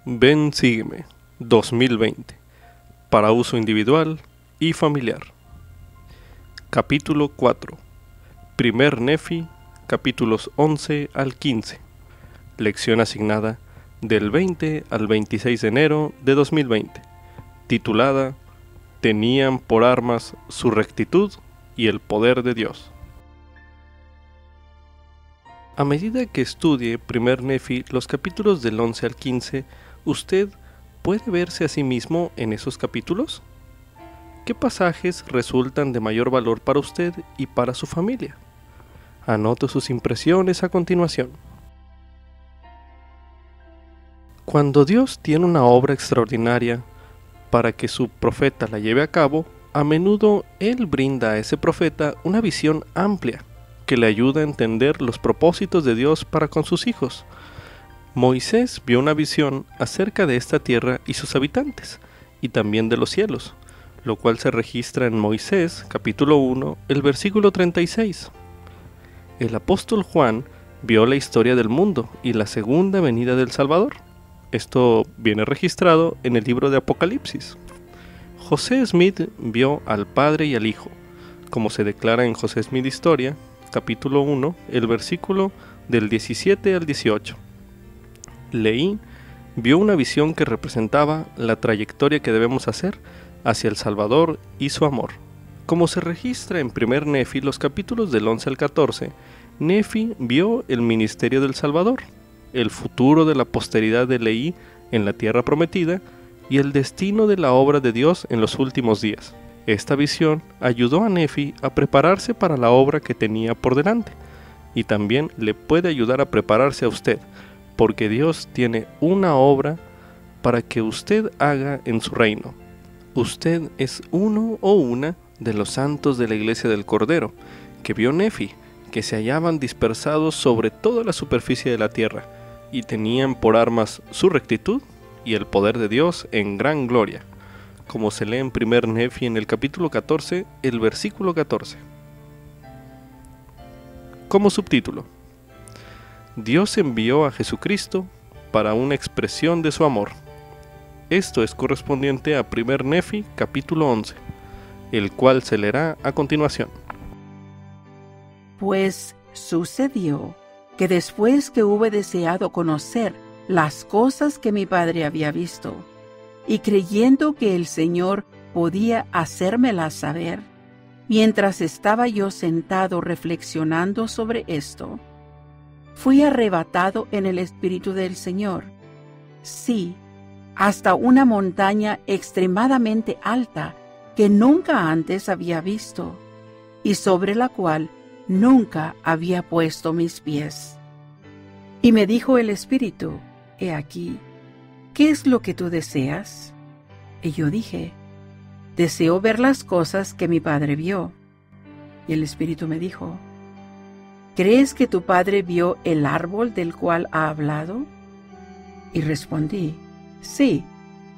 Ven, sígueme 2020 para uso individual y familiar. Capítulo 4. Primer Nefi, capítulos 11 al 15. Lección asignada del 20 al 26 de enero de 2020, titulada Tenían por armas su rectitud y el poder de Dios. A medida que estudie Primer Nefi los capítulos del 11 al 15, ¿usted puede verse a sí mismo en esos capítulos? ¿Qué pasajes resultan de mayor valor para usted y para su familia? Anote sus impresiones a continuación. Cuando Dios tiene una obra extraordinaria para que su profeta la lleve a cabo, a menudo Él brinda a ese profeta una visión amplia que le ayuda a entender los propósitos de Dios para con sus hijos. Moisés vio una visión acerca de esta tierra y sus habitantes, y también de los cielos, lo cual se registra en Moisés, capítulo 1, el versículo 36. El apóstol Juan vio la historia del mundo y la segunda venida del Salvador. Esto viene registrado en el libro de Apocalipsis. José Smith vio al Padre y al Hijo, como se declara en José Smith Historia, capítulo 1, el versículo del 17 al 18. Leí vio una visión que representaba la trayectoria que debemos hacer hacia el Salvador y su amor. Como se registra en Primer Nefi, los capítulos del 11 al 14, Nefi vio el ministerio del Salvador, el futuro de la posteridad de Leí en la tierra prometida y el destino de la obra de Dios en los últimos días. Esta visión ayudó a Nefi a prepararse para la obra que tenía por delante, y también le puede ayudar a prepararse a usted, porque Dios tiene una obra para que usted haga en su reino. Usted es uno o una de los santos de la iglesia del Cordero, que vio Nefi, que se hallaban dispersados sobre toda la superficie de la tierra, y tenían por armas su rectitud y el poder de Dios en gran gloria, como se lee en Primer Nefi en el capítulo 14, el versículo 14. Como subtítulo: Dios envió a Jesucristo para una expresión de su amor. Esto es correspondiente a Primer Nefi, capítulo 11, el cual se leerá a continuación. Pues sucedió que después que hube deseado conocer las cosas que mi padre había visto, y creyendo que el Señor podía hacérmelas saber, mientras estaba yo sentado reflexionando sobre esto, fui arrebatado en el Espíritu del Señor, sí, hasta una montaña extremadamente alta que nunca antes había visto, y sobre la cual nunca había puesto mis pies. Y me dijo el Espíritu: He aquí, ¿qué es lo que tú deseas? Y yo dije: Deseo ver las cosas que mi padre vio. Y el Espíritu me dijo: ¿Crees que tu padre vio el árbol del cual ha hablado? Y respondí: Sí,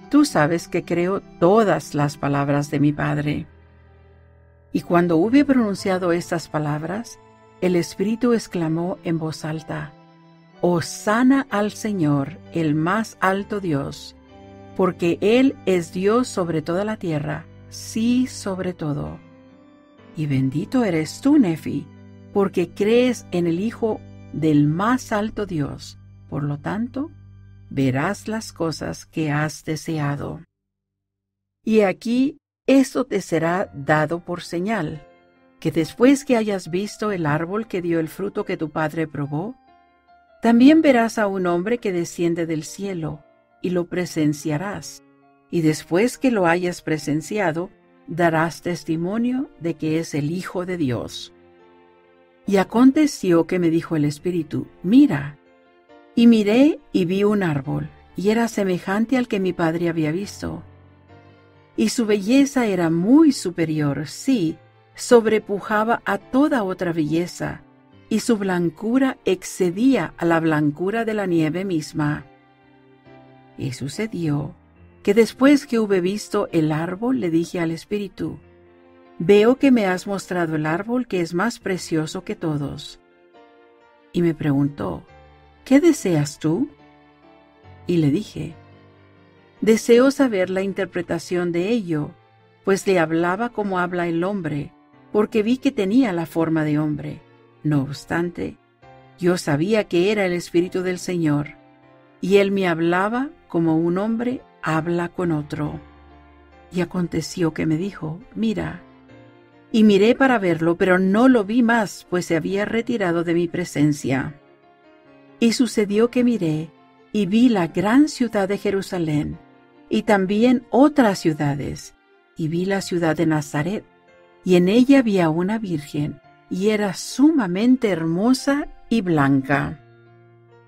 tú sabes que creo todas las palabras de mi padre. Y cuando hube pronunciado estas palabras, el Espíritu exclamó en voz alta: Hosana al Señor, el más alto Dios, porque Él es Dios sobre toda la tierra, sí, sobre todo. Y bendito eres tú, Nefi, porque crees en el Hijo del más alto Dios. Por lo tanto, verás las cosas que has deseado. Y aquí esto te será dado por señal, que después que hayas visto el árbol que dio el fruto que tu padre probó, también verás a un hombre que desciende del cielo, y lo presenciarás, y después que lo hayas presenciado, darás testimonio de que es el Hijo de Dios. Y aconteció que me dijo el Espíritu: Mira. Y miré y vi un árbol, y era semejante al que mi padre había visto. Y su belleza era muy superior, sí, sobrepujaba a toda otra belleza, y su blancura excedía a la blancura de la nieve misma. Y sucedió que después que hube visto el árbol, le dije al Espíritu: Veo que me has mostrado el árbol que es más precioso que todos. Y me preguntó: ¿Qué deseas tú? Y le dije: Deseo saber la interpretación de ello, pues le hablaba como habla el hombre, porque vi que tenía la forma de hombre. No obstante, yo sabía que era el Espíritu del Señor, y él me hablaba como un hombre habla con otro. Y aconteció que me dijo, mira. Y miré para verlo, pero no lo vi más, pues se había retirado de mi presencia. Y sucedió que miré, y vi la gran ciudad de Jerusalén, y también otras ciudades, y vi la ciudad de Nazaret, y en ella había una virgen, y era sumamente hermosa y blanca.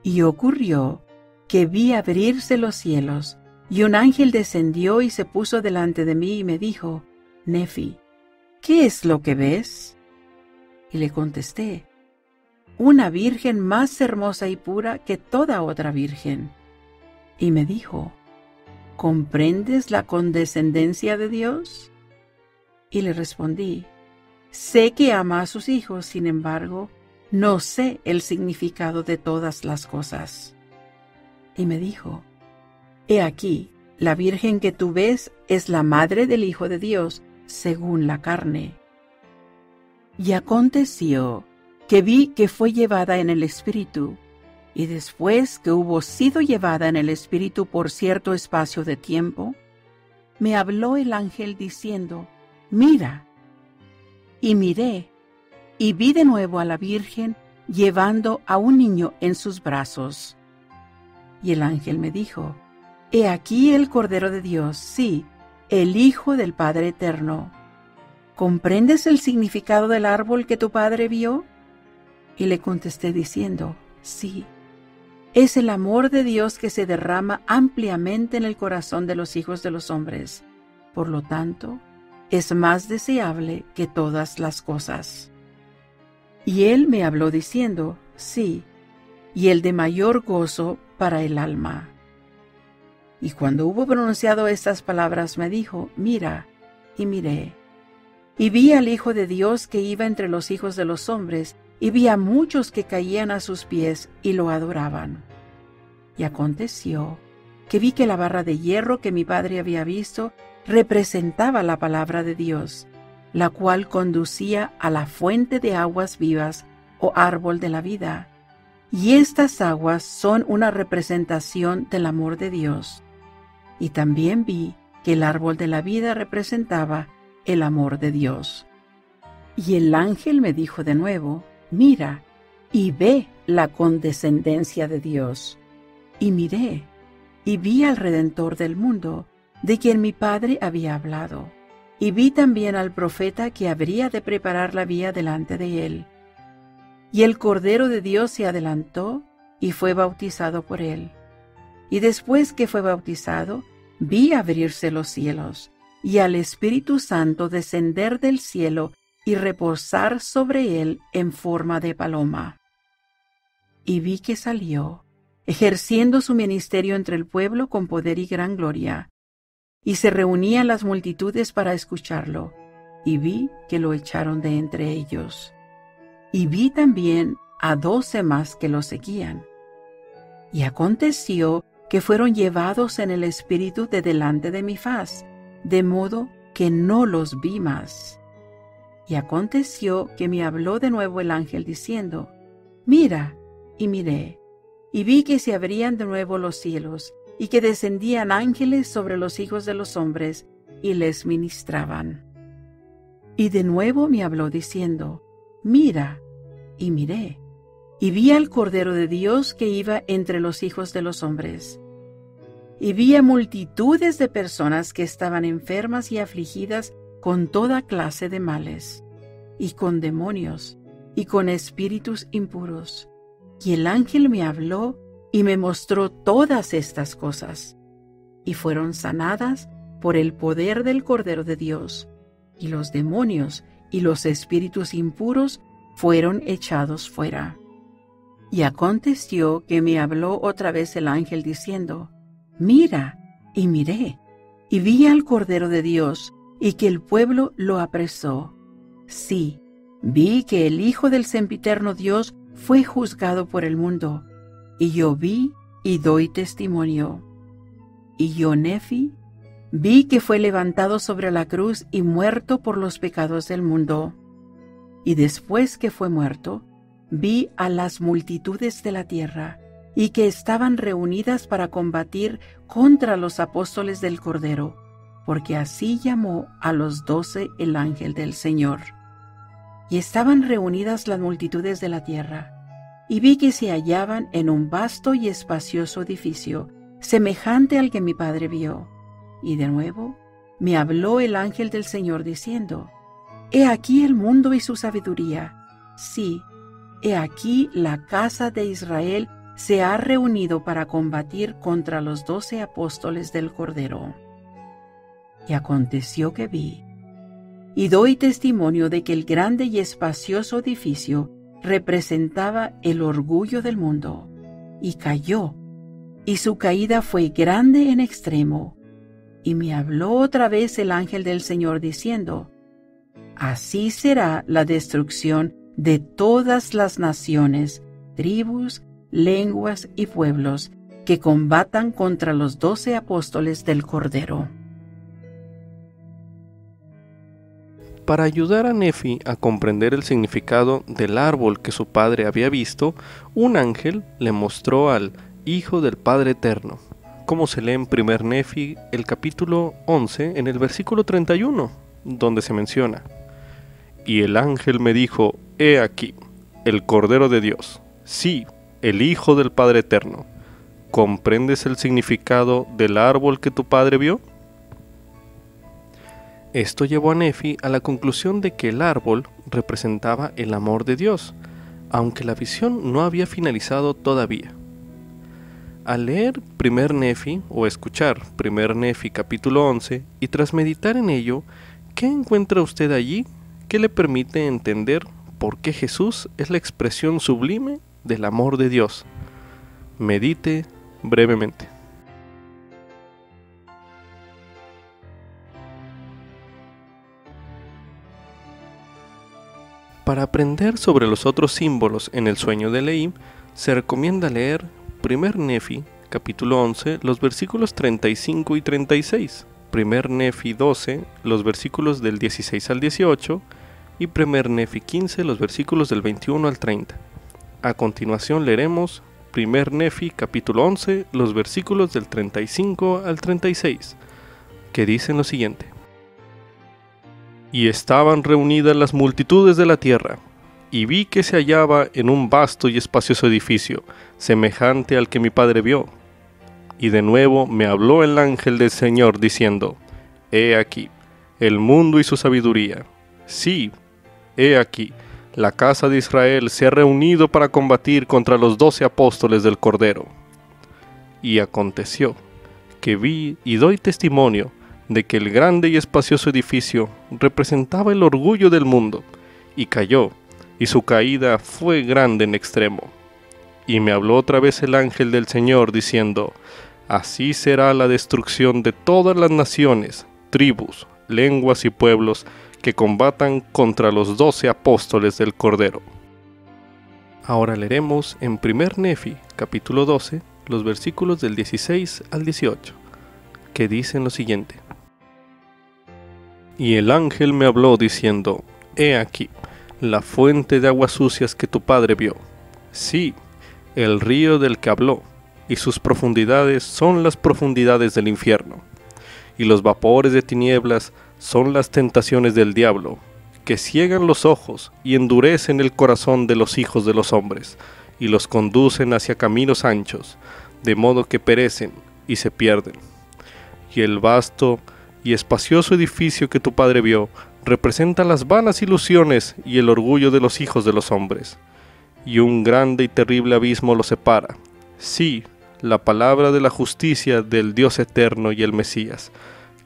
Y ocurrió que vi abrirse los cielos, y un ángel descendió y se puso delante de mí y me dijo, Nefi, ¿qué es lo que ves? Y le contesté, una virgen más hermosa y pura que toda otra virgen. Y me dijo, ¿comprendes la condescendencia de Dios? Y le respondí, sé que ama a sus hijos, sin embargo, no sé el significado de todas las cosas. Y me dijo, he aquí, la virgen que tú ves es la madre del Hijo de Dios, según la carne. Y aconteció que vi que fue llevada en el Espíritu, y después que hubo sido llevada en el Espíritu por cierto espacio de tiempo, me habló el ángel diciendo, mira. Y miré, y vi de nuevo a la Virgen llevando a un niño en sus brazos. Y el ángel me dijo, he aquí el Cordero de Dios, sí, el Hijo del Padre Eterno. ¿Comprendes el significado del árbol que tu padre vio? Y le contesté diciendo, sí, es el amor de Dios que se derrama ampliamente en el corazón de los hijos de los hombres. Por lo tanto, es más deseable que todas las cosas. Y él me habló diciendo, sí, y el de mayor gozo para el alma. Y cuando hubo pronunciado estas palabras me dijo, mira, y miré. Y vi al Hijo de Dios que iba entre los hijos de los hombres, y vi a muchos que caían a sus pies y lo adoraban. Y aconteció que vi que la barra de hierro que mi padre había visto representaba la palabra de Dios, la cual conducía a la fuente de aguas vivas o árbol de la vida. Y estas aguas son una representación del amor de Dios. Y también vi que el árbol de la vida representaba el amor de Dios. Y el ángel me dijo de nuevo, mira, y ve la condescendencia de Dios. Y miré, y vi al Redentor del mundo, de quien mi padre había hablado. Y vi también al profeta que habría de preparar la vía delante de él. Y el Cordero de Dios se adelantó y fue bautizado por él. Y después que fue bautizado, vi abrirse los cielos, y al Espíritu Santo descender del cielo y reposar sobre él en forma de paloma. Y vi que salió, ejerciendo su ministerio entre el pueblo con poder y gran gloria. Y se reunían las multitudes para escucharlo, y vi que lo echaron de entre ellos. Y vi también a 12 más que lo seguían. Y aconteció que fueron llevados en el Espíritu de delante de mi faz, de modo que no los vi más. Y aconteció que me habló de nuevo el ángel diciendo, mira, y miré, y vi que se abrían de nuevo los cielos, y que descendían ángeles sobre los hijos de los hombres, y les ministraban. Y de nuevo me habló diciendo, mira, y miré, y vi al Cordero de Dios que iba entre los hijos de los hombres. Y vi a multitudes de personas que estaban enfermas y afligidas con toda clase de males, y con demonios, y con espíritus impuros. Y el ángel me habló y me mostró todas estas cosas, y fueron sanadas por el poder del Cordero de Dios, y los demonios y los espíritus impuros fueron echados fuera. Y aconteció que me habló otra vez el ángel diciendo, mira, y miré, y vi al Cordero de Dios, y que el pueblo lo apresó. Sí, vi que el Hijo del sempiterno Dios fue juzgado por el mundo, y yo vi y doy testimonio. Y yo, Nefi, vi que fue levantado sobre la cruz y muerto por los pecados del mundo. Y después que fue muerto, vi a las multitudes de la tierra, y que estaban reunidas para combatir contra los apóstoles del Cordero, porque así llamó a los 12 el ángel del Señor. Y estaban reunidas las multitudes de la tierra, y vi que se hallaban en un vasto y espacioso edificio, semejante al que mi padre vio. Y de nuevo me habló el ángel del Señor diciendo: He aquí el mundo y su sabiduría. Sí, he aquí la casa de Israel se ha reunido para combatir contra los 12 apóstoles del Cordero. Y aconteció que vi, y doy testimonio de que el grande y espacioso edificio representaba el orgullo del mundo, y cayó, y su caída fue grande en extremo. Y me habló otra vez el ángel del Señor diciendo: Así será la destrucción de todas las naciones, tribus, lenguas y pueblos que combatan contra los 12 apóstoles del Cordero. Para ayudar a Nefi a comprender el significado del árbol que su padre había visto, un ángel le mostró al Hijo del Padre Eterno, como se lee en 1 Nefi, el capítulo 11, en el versículo 31, donde se menciona: Y el ángel me dijo: He aquí, el Cordero de Dios, sí, el Hijo del Padre Eterno. ¿Comprendes el significado del árbol que tu padre vio? Esto llevó a Nefi a la conclusión de que el árbol representaba el amor de Dios, aunque la visión no había finalizado todavía. Al leer 1 Nefi o escuchar 1 Nefi capítulo 11 y tras meditar en ello, ¿qué encuentra usted allí que le permite entender por qué Jesús es la expresión sublime del amor de Dios? Medite brevemente. Para aprender sobre los otros símbolos en el sueño de Lehi, se recomienda leer 1 Nefi, capítulo 11, los versículos 35 y 36, 1 Nefi 12, los versículos del 16 al 18, y 1 Nefi 15, los versículos del 21 al 30. A continuación leeremos 1 Nefi, capítulo 11, los versículos del 35 al 36, que dicen lo siguiente: Y estaban reunidas las multitudes de la tierra, y vi que se hallaba en un vasto y espacioso edificio, semejante al que mi padre vio. Y de nuevo me habló el ángel del Señor diciendo: He aquí, el mundo y su sabiduría. Sí, he aquí, la casa de Israel se ha reunido para combatir contra los 12 apóstoles del Cordero. Y aconteció que vi y doy testimonio de que el grande y espacioso edificio representaba el orgullo del mundo, y cayó, y su caída fue grande en extremo. Y me habló otra vez el ángel del Señor diciendo: Así será la destrucción de todas las naciones, tribus, lenguas y pueblos que combatan contra los 12 apóstoles del Cordero. Ahora leeremos en 1 Nefi, capítulo 12, los versículos del 16 al 18, que dicen lo siguiente: Y el ángel me habló diciendo: He aquí, la fuente de aguas sucias que tu padre vio. Sí, el río del que habló, y sus profundidades son las profundidades del infierno, y los vapores de tinieblas son las tentaciones del diablo, que ciegan los ojos y endurecen el corazón de los hijos de los hombres, y los conducen hacia caminos anchos, de modo que perecen y se pierden. Y el vasto y espacioso edificio que tu padre vio representa las vanas ilusiones y el orgullo de los hijos de los hombres, y un grande y terrible abismo los separa. Sí, la palabra de la justicia del Dios eterno y el Mesías,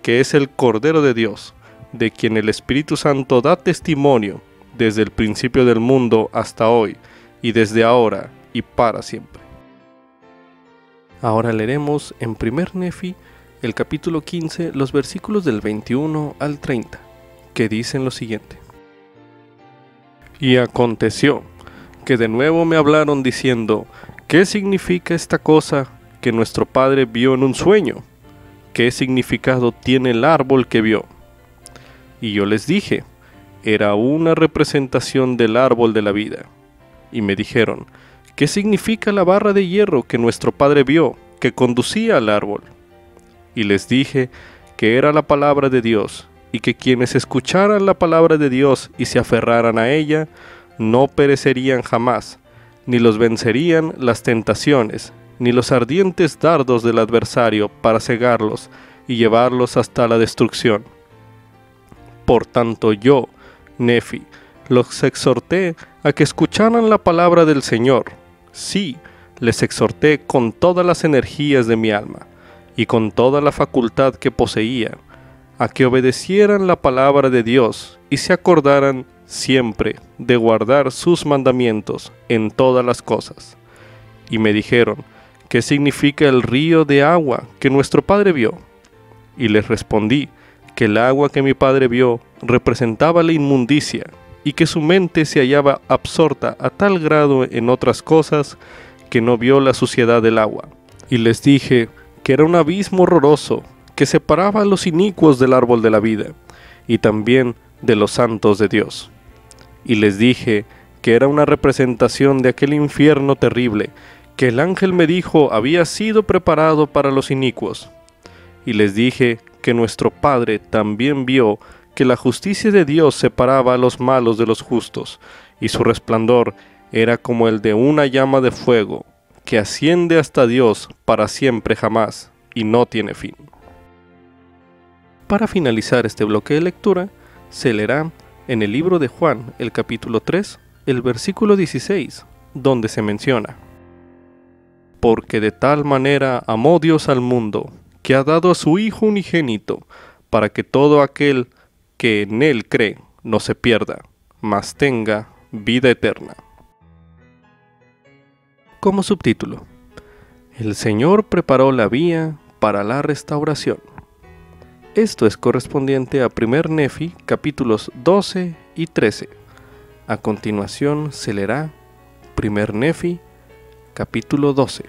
que es el Cordero de Dios, de quien el Espíritu Santo da testimonio desde el principio del mundo hasta hoy, y desde ahora y para siempre. Ahora leeremos en 1 Nefi, el capítulo 15, los versículos del 21 al 30, que dicen lo siguiente: Y aconteció que de nuevo me hablaron diciendo: ¿Qué significa esta cosa que nuestro padre vio en un sueño? ¿qué significado tiene el árbol que vio? Y yo les dije, era una representación del árbol de la vida. Y me dijeron, ¿qué significa la barra de hierro que nuestro padre vio, que conducía al árbol? Y les dije que era la palabra de Dios, y que quienes escucharan la palabra de Dios y se aferraran a ella, no perecerían jamás, ni los vencerían las tentaciones, ni los ardientes dardos del adversario para cegarlos y llevarlos hasta la destrucción. Por tanto yo, Nefi, los exhorté a que escucharan la palabra del Señor. Sí, les exhorté con todas las energías de mi alma, y con toda la facultad que poseía, a que obedecieran la palabra de Dios y se acordaran siempre de guardar sus mandamientos en todas las cosas. Y me dijeron, ¿qué significa el río de agua que nuestro padre vio? Y les respondí que el agua que mi padre vio representaba la inmundicia, y que su mente se hallaba absorta a tal grado en otras cosas que no vio la suciedad del agua. Y les dije que era un abismo horroroso que separaba a los inicuos del árbol de la vida, y también de los santos de Dios. Y les dije que era una representación de aquel infierno terrible, que el ángel me dijo había sido preparado para los inicuos. Y les dije que nuestro Padre también vio que la justicia de Dios separaba a los malos de los justos, y su resplandor era como el de una llama de fuego, que asciende hasta Dios para siempre jamás, y no tiene fin. Para finalizar este bloque de lectura, se leerá en el libro de Juan, el capítulo 3, el versículo 16, donde se menciona: Porque de tal manera amó Dios al mundo, que ha dado a su Hijo unigénito, para que todo aquel que en Él cree no se pierda, mas tenga vida eterna. Como subtítulo: El Señor preparó la vía para la restauración. Esto es correspondiente a 1 Nefi, capítulos 12 y 13. A continuación se leerá 1 Nefi, capítulo 12.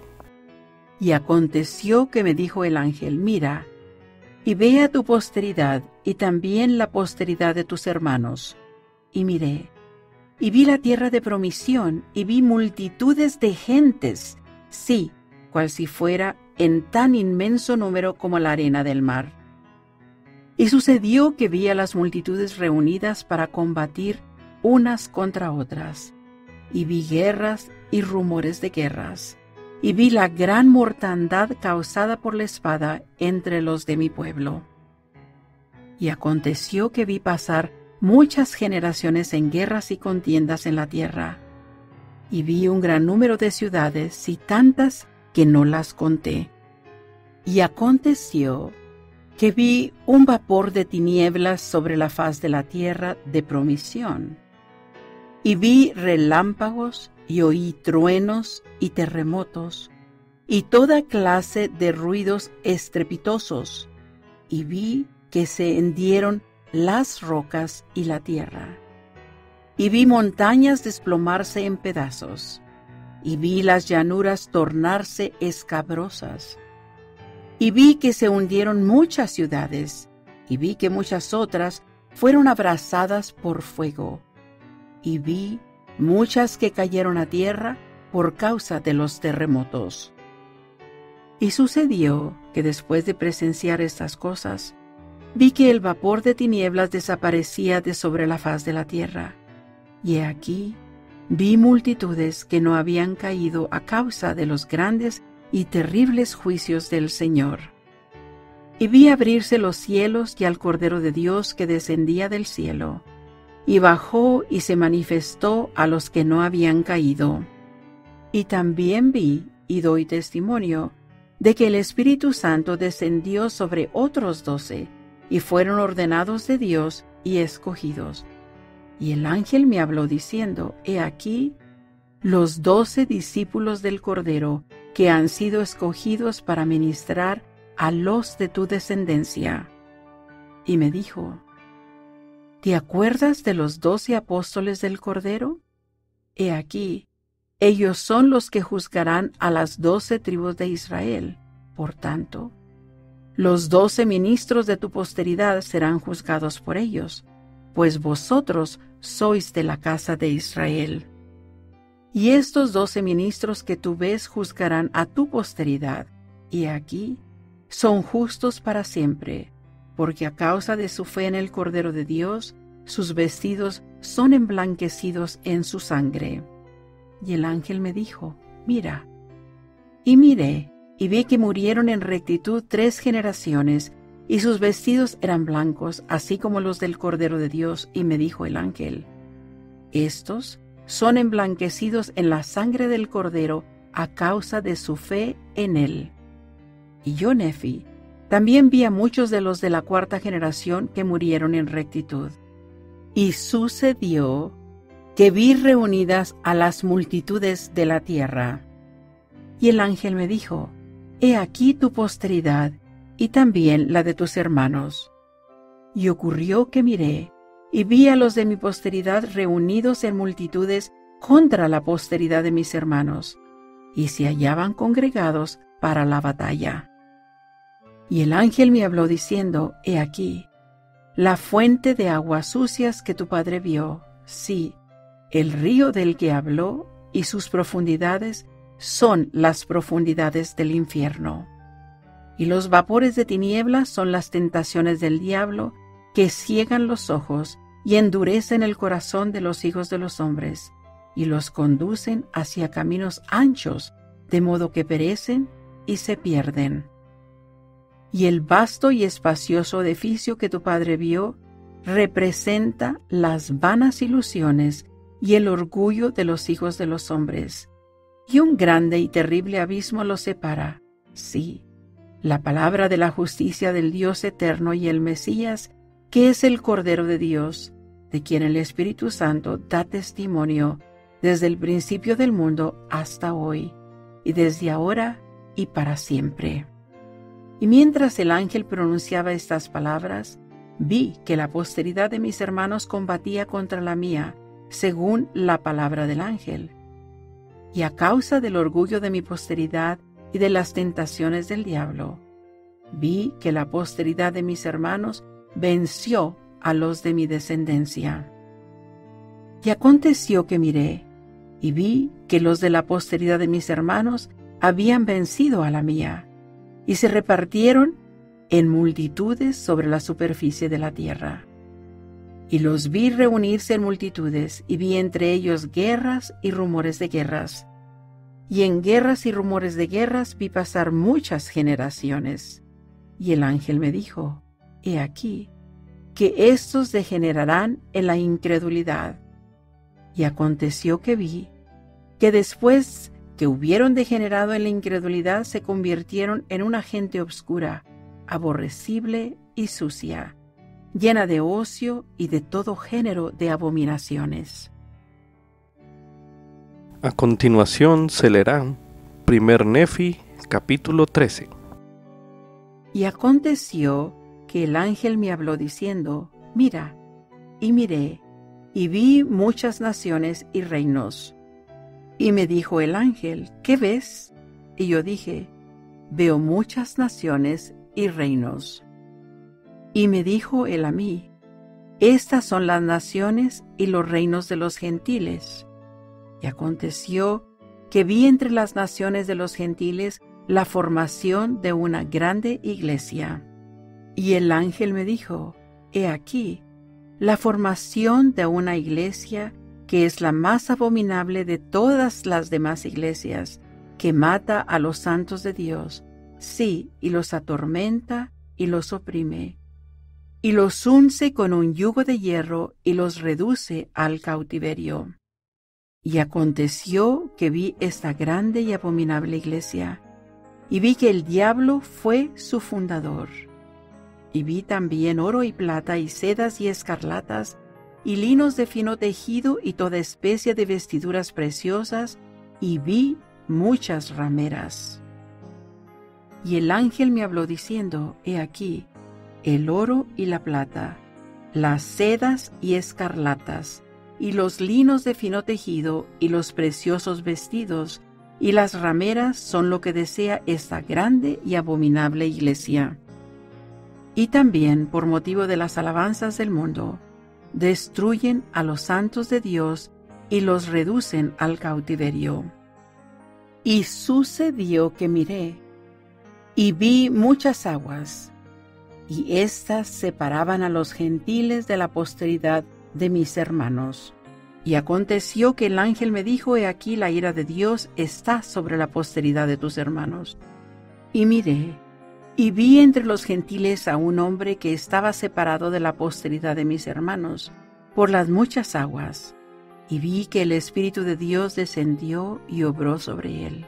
Y aconteció que me dijo el ángel, mira, y ve a tu posteridad, y también la posteridad de tus hermanos. Y miré, y vi la tierra de promisión, y vi multitudes de gentes, sí, cual si fuera en tan inmenso número como la arena del mar. Y sucedió que vi a las multitudes reunidas para combatir unas contra otras, y vi guerras y rumores de guerras, y vi la gran mortandad causada por la espada entre los de mi pueblo. Y aconteció que vi pasar muchas generaciones en guerras y contiendas en la tierra, y vi un gran número de ciudades y tantas que no las conté. Y aconteció que vi un vapor de tinieblas sobre la faz de la tierra de promisión, y vi relámpagos y oí truenos y terremotos, y toda clase de ruidos estrepitosos, y vi que se hendieron las rocas y la tierra, y vi montañas desplomarse en pedazos, y vi las llanuras tornarse escabrosas, y vi que se hundieron muchas ciudades, y vi que muchas otras fueron abrasadas por fuego, y vi muchas que cayeron a tierra por causa de los terremotos. Y sucedió que después de presenciar estas cosas, vi que el vapor de tinieblas desaparecía de sobre la faz de la tierra, y he aquí vi multitudes que no habían caído a causa de los grandes y terribles juicios del Señor. Y vi abrirse los cielos y al Cordero de Dios que descendía del cielo, y bajó y se manifestó a los que no habían caído. Y también vi y doy testimonio de que el Espíritu Santo descendió sobre otros 12, y fueron ordenados de Dios y escogidos. Y el ángel me habló diciendo, he aquí, los 12 discípulos del Cordero que han sido escogidos para ministrar a los de tu descendencia. Y me dijo, ¿te acuerdas de los 12 apóstoles del Cordero? He aquí, ellos son los que juzgarán a las 12 tribus de Israel. Por tanto, Los 12 ministros de tu posteridad serán juzgados por ellos, pues vosotros sois de la casa de Israel. Y estos 12 ministros que tú ves juzgarán a tu posteridad, y aquí son justos para siempre, porque a causa de su fe en el Cordero de Dios, sus vestidos son emblanquecidos en su sangre. Y el ángel me dijo, mira. Y miré, y vi que murieron en rectitud 3 generaciones, y sus vestidos eran blancos, así como los del Cordero de Dios, y me dijo el ángel, estos son emblanquecidos en la sangre del Cordero a causa de su fe en él. Y yo, Nefi, también vi a muchos de los de la 4ª generación que murieron en rectitud. Y sucedió que vi reunidas a las multitudes de la tierra. Y el ángel me dijo, he aquí tu posteridad, y también la de tus hermanos. Y ocurrió que miré, y vi a los de mi posteridad reunidos en multitudes contra la posteridad de mis hermanos, y se hallaban congregados para la batalla. Y el ángel me habló diciendo, he aquí, la fuente de aguas sucias que tu padre vio, sí, el río del que habló, y sus profundidades son las profundidades del infierno. Y los vapores de tinieblas son las tentaciones del diablo, que ciegan los ojos y endurecen el corazón de los hijos de los hombres, y los conducen hacia caminos anchos, de modo que perecen y se pierden. Y el vasto y espacioso edificio que tu padre vio representa las vanas ilusiones y el orgullo de los hijos de los hombres. Y un grande y terrible abismo los separa. Sí, la palabra de la justicia del Dios eterno y el Mesías, que es el Cordero de Dios, de quien el Espíritu Santo da testimonio desde el principio del mundo hasta hoy, y desde ahora y para siempre. Y mientras el ángel pronunciaba estas palabras, vi que la posteridad de mis hermanos combatía contra la mía, según la palabra del ángel. Y a causa del orgullo de mi posteridad y de las tentaciones del diablo, vi que la posteridad de mis hermanos venció a los de mi descendencia. Y aconteció que miré, y vi que los de la posteridad de mis hermanos habían vencido a la mía, y se repartieron en multitudes sobre la superficie de la tierra. Y los vi reunirse en multitudes, y vi entre ellos guerras y rumores de guerras. Y en guerras y rumores de guerras vi pasar muchas generaciones. Y el ángel me dijo, he aquí, que éstos degenerarán en la incredulidad. Y aconteció que vi que después que hubieron degenerado en la incredulidad se convirtieron en una gente obscura, aborrecible y sucia, llena de ocio y de todo género de abominaciones. A continuación se leerá 1 Nefi, capítulo 13. Y aconteció que el ángel me habló diciendo, mira, y miré, y vi muchas naciones y reinos. Y me dijo el ángel, ¿qué ves? Y yo dije, veo muchas naciones y reinos. Y me dijo él a mí, estas son las naciones y los reinos de los gentiles. Y aconteció que vi entre las naciones de los gentiles la formación de una grande iglesia. Y el ángel me dijo, he aquí, la formación de una iglesia que es la más abominable de todas las demás iglesias, que mata a los santos de Dios, sí, y los atormenta y los oprime, y los unce con un yugo de hierro y los reduce al cautiverio. Y aconteció que vi esta grande y abominable iglesia, y vi que el diablo fue su fundador. Y vi también oro y plata y sedas y escarlatas, y linos de fino tejido y toda especie de vestiduras preciosas, y vi muchas rameras. Y el ángel me habló diciendo, he aquí, el oro y la plata, las sedas y escarlatas, y los linos de fino tejido, y los preciosos vestidos, y las rameras son lo que desea esta grande y abominable iglesia. y también por motivo de las alabanzas del mundo, destruyen a los santos de Dios y los reducen al cautiverio. Y sucedió que miré, y vi muchas aguas, y éstas separaban a los gentiles de la posteridad de mis hermanos. Y aconteció que el ángel me dijo: He aquí, la ira de Dios está sobre la posteridad de tus hermanos. Y miré, y vi entre los gentiles a un hombre que estaba separado de la posteridad de mis hermanos, por las muchas aguas, y vi que el Espíritu de Dios descendió y obró sobre él.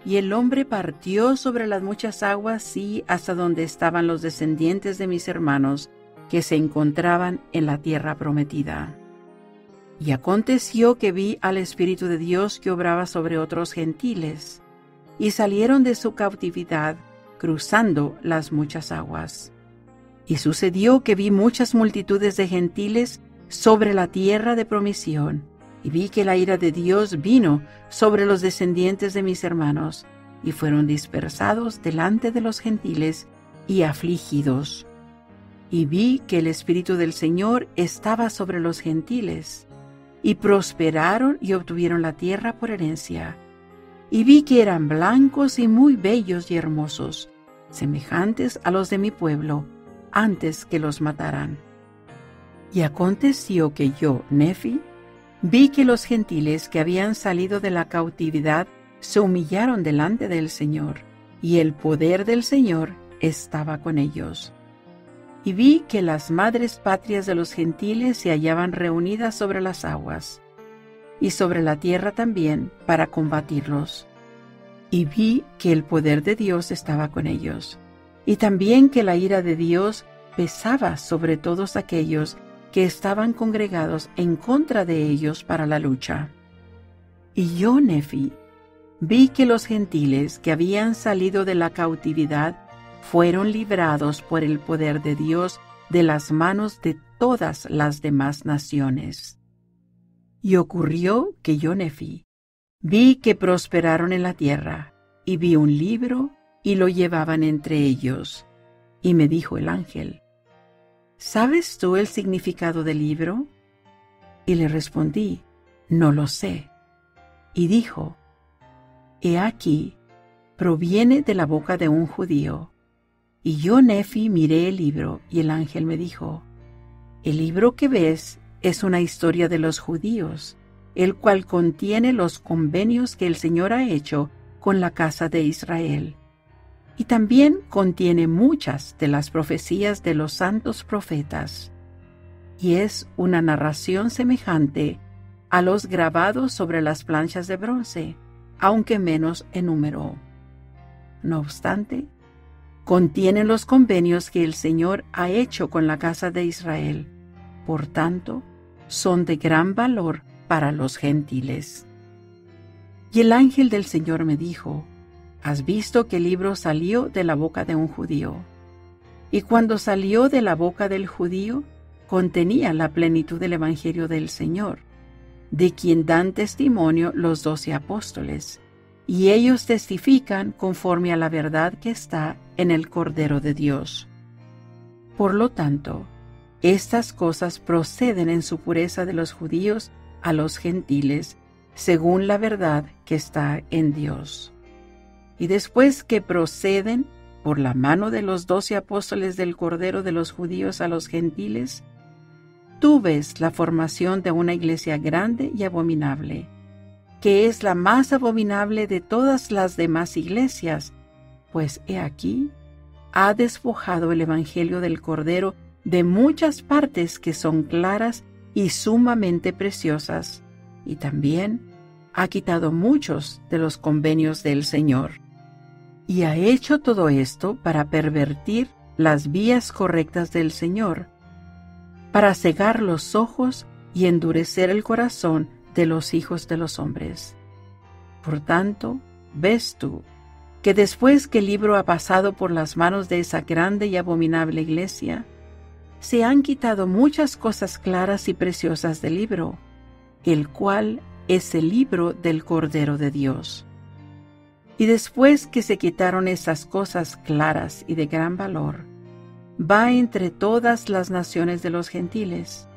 Y el hombre partió sobre las muchas aguas, sí, hasta donde estaban los descendientes de mis hermanos, que se encontraban en la tierra prometida. Y aconteció que vi al Espíritu de Dios que obraba sobre otros gentiles, y salieron de su cautividad, cruzando las muchas aguas. Y sucedió que vi muchas multitudes de gentiles sobre la tierra de promisión, y vi que la ira de Dios vino sobre los descendientes de mis hermanos, y fueron dispersados delante de los gentiles y afligidos. Y vi que el Espíritu del Señor estaba sobre los gentiles, y prosperaron y obtuvieron la tierra por herencia. Y vi que eran blancos y muy bellos y hermosos, semejantes a los de mi pueblo, antes que los mataran. Y aconteció que yo, Nefi, vi que los gentiles que habían salido de la cautividad se humillaron delante del Señor, y el poder del Señor estaba con ellos. Y vi que las madres patrias de los gentiles se hallaban reunidas sobre las aguas, y sobre la tierra también, para combatirlos. Y vi que el poder de Dios estaba con ellos, y también que la ira de Dios pesaba sobre todos aquellos que estaban congregados en contra de ellos para la lucha. Y yo, Nefi, vi que los gentiles que habían salido de la cautividad fueron librados por el poder de Dios de las manos de todas las demás naciones. Y ocurrió que yo, Nefi, vi que prosperaron en la tierra, y vi un libro, y lo llevaban entre ellos. Y me dijo el ángel: ¿Sabes tú el significado del libro? Y le respondí: No lo sé. Y dijo: He aquí, proviene de la boca de un judío. Y yo, Nefi, miré el libro, y el ángel me dijo: El libro que ves es una historia de los judíos, el cual contiene los convenios que el Señor ha hecho con la casa de Israel. Y también contiene muchas de las profecías de los santos profetas. Y es una narración semejante a los grabados sobre las planchas de bronce, aunque menos en número. No obstante, contienen los convenios que el Señor ha hecho con la casa de Israel. Por tanto, son de gran valor para los gentiles. Y el ángel del Señor me dijo: ¿Has visto que el libro salió de la boca de un judío? Y cuando salió de la boca del judío, contenía la plenitud del evangelio del Señor, de quien dan testimonio los 12 apóstoles, y ellos testifican conforme a la verdad que está en el Cordero de Dios. Por lo tanto, estas cosas proceden en su pureza de los judíos a los gentiles, según la verdad que está en Dios. Y después que proceden por la mano de los 12 apóstoles del Cordero de los judíos a los gentiles, tú ves la formación de una iglesia grande y abominable, que es la más abominable de todas las demás iglesias, pues he aquí, ha despojado el evangelio del Cordero de muchas partes que son claras y sumamente preciosas, y también ha quitado muchos de los convenios del Señor. Y ha hecho todo esto para pervertir las vías correctas del Señor, para cegar los ojos y endurecer el corazón de los hijos de los hombres. Por tanto, ves tú que después que el libro ha pasado por las manos de esa grande y abominable iglesia, se han quitado muchas cosas claras y preciosas del libro, el cual es el libro del Cordero de Dios. Y después que se quitaron esas cosas claras y de gran valor, va entre todas las naciones de los gentiles.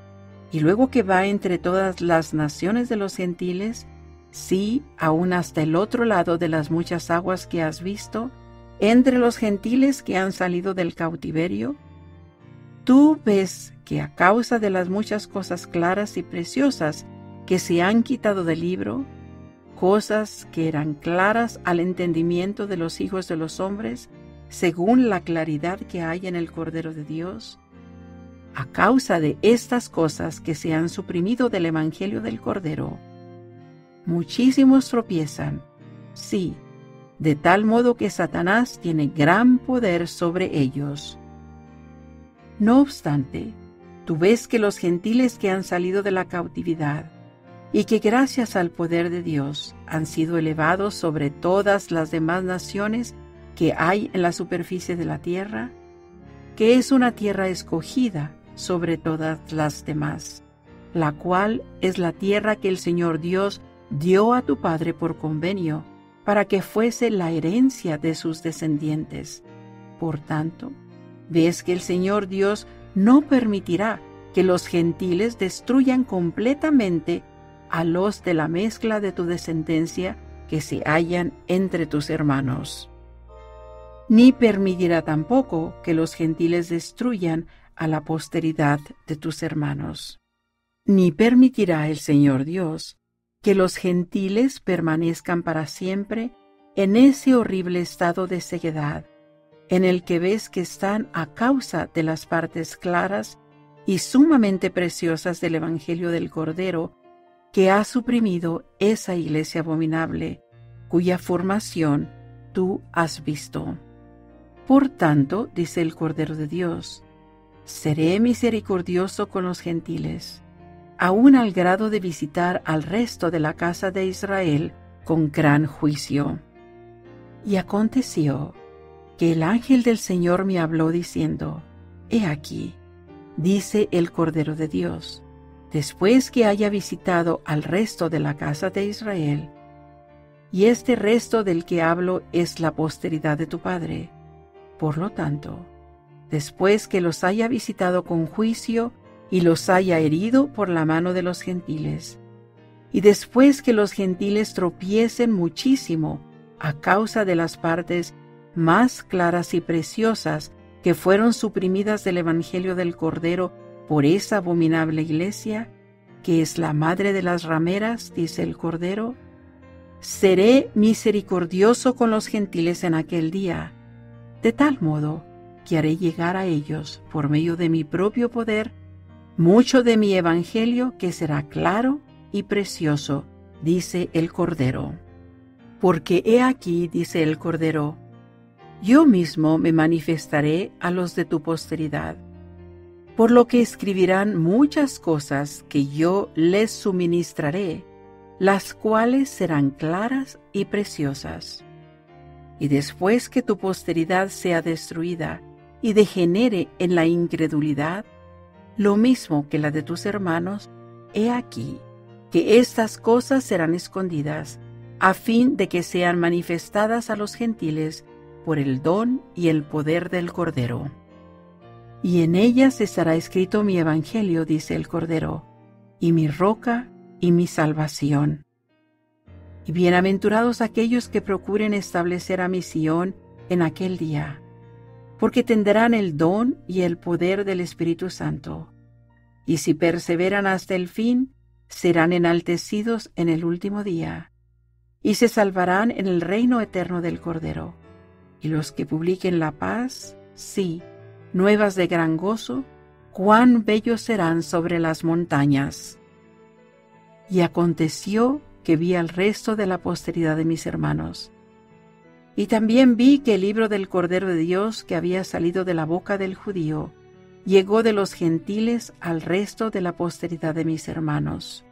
Y luego que va entre todas las naciones de los gentiles, sí, aún hasta el otro lado de las muchas aguas que has visto, entre los gentiles que han salido del cautiverio, tú ves que a causa de las muchas cosas claras y preciosas que se han quitado del libro, cosas que eran claras al entendimiento de los hijos de los hombres, según la claridad que hay en el Cordero de Dios, a causa de estas cosas que se han suprimido del Evangelio del Cordero, muchísimos tropiezan, sí, de tal modo que Satanás tiene gran poder sobre ellos. No obstante, tú ves que los gentiles que han salido de la cautividad y que gracias al poder de Dios han sido elevados sobre todas las demás naciones que hay en la superficie de la tierra, que es una tierra escogida sobre todas las demás, la cual es la tierra que el Señor Dios dio a tu Padre por convenio, para que fuese la herencia de sus descendientes. Por tanto, ves que el Señor Dios no permitirá que los gentiles destruyan completamente a los de la mezcla de tu descendencia que se hallan entre tus hermanos. Ni permitirá tampoco que los gentiles destruyan a la posteridad de tus hermanos. Ni permitirá el Señor Dios que los gentiles permanezcan para siempre en ese horrible estado de ceguedad, en el que ves que están a causa de las partes claras y sumamente preciosas del Evangelio del Cordero, que ha suprimido esa iglesia abominable, cuya formación tú has visto. Por tanto, dice el Cordero de Dios, seré misericordioso con los gentiles, aun al grado de visitar al resto de la casa de Israel con gran juicio. Y aconteció que el ángel del Señor me habló diciendo, He aquí, dice el Cordero de Dios, después que haya visitado al resto de la casa de Israel, y este resto del que hablo es la posteridad de tu Padre. Por lo tanto, después que los haya visitado con juicio y los haya herido por la mano de los gentiles, y después que los gentiles tropiecen muchísimo a causa de las partes más claras y preciosas que fueron suprimidas del Evangelio del Cordero por esa abominable iglesia, que es la madre de las rameras, dice el Cordero, seré misericordioso con los gentiles en aquel día, de tal modo que haré llegar a ellos, por medio de mi propio poder, mucho de mi Evangelio que será claro y precioso, dice el Cordero. Porque he aquí, dice el Cordero, yo mismo me manifestaré a los de tu posteridad, por lo que escribirán muchas cosas que yo les suministraré, las cuales serán claras y preciosas. Y después que tu posteridad sea destruida y degenere en la incredulidad, lo mismo que la de tus hermanos, he aquí, que estas cosas serán escondidas, a fin de que sean manifestadas a los gentiles por el don y el poder del Cordero. Y en ellas estará escrito mi Evangelio, dice el Cordero, y mi roca y mi salvación. Y bienaventurados aquellos que procuren establecer a mi Sión en aquel día, porque tendrán el don y el poder del Espíritu Santo. Y si perseveran hasta el fin, serán enaltecidos en el último día, y se salvarán en el reino eterno del Cordero. Y los que publiquen la paz, sí, nuevas de gran gozo, cuán bellos serán sobre las montañas. Y aconteció que vi al resto de la posteridad de mis hermanos. Y también vi que el libro del Cordero de Dios que había salido de la boca del judío llegó de los gentiles al resto de la posteridad de mis hermanos.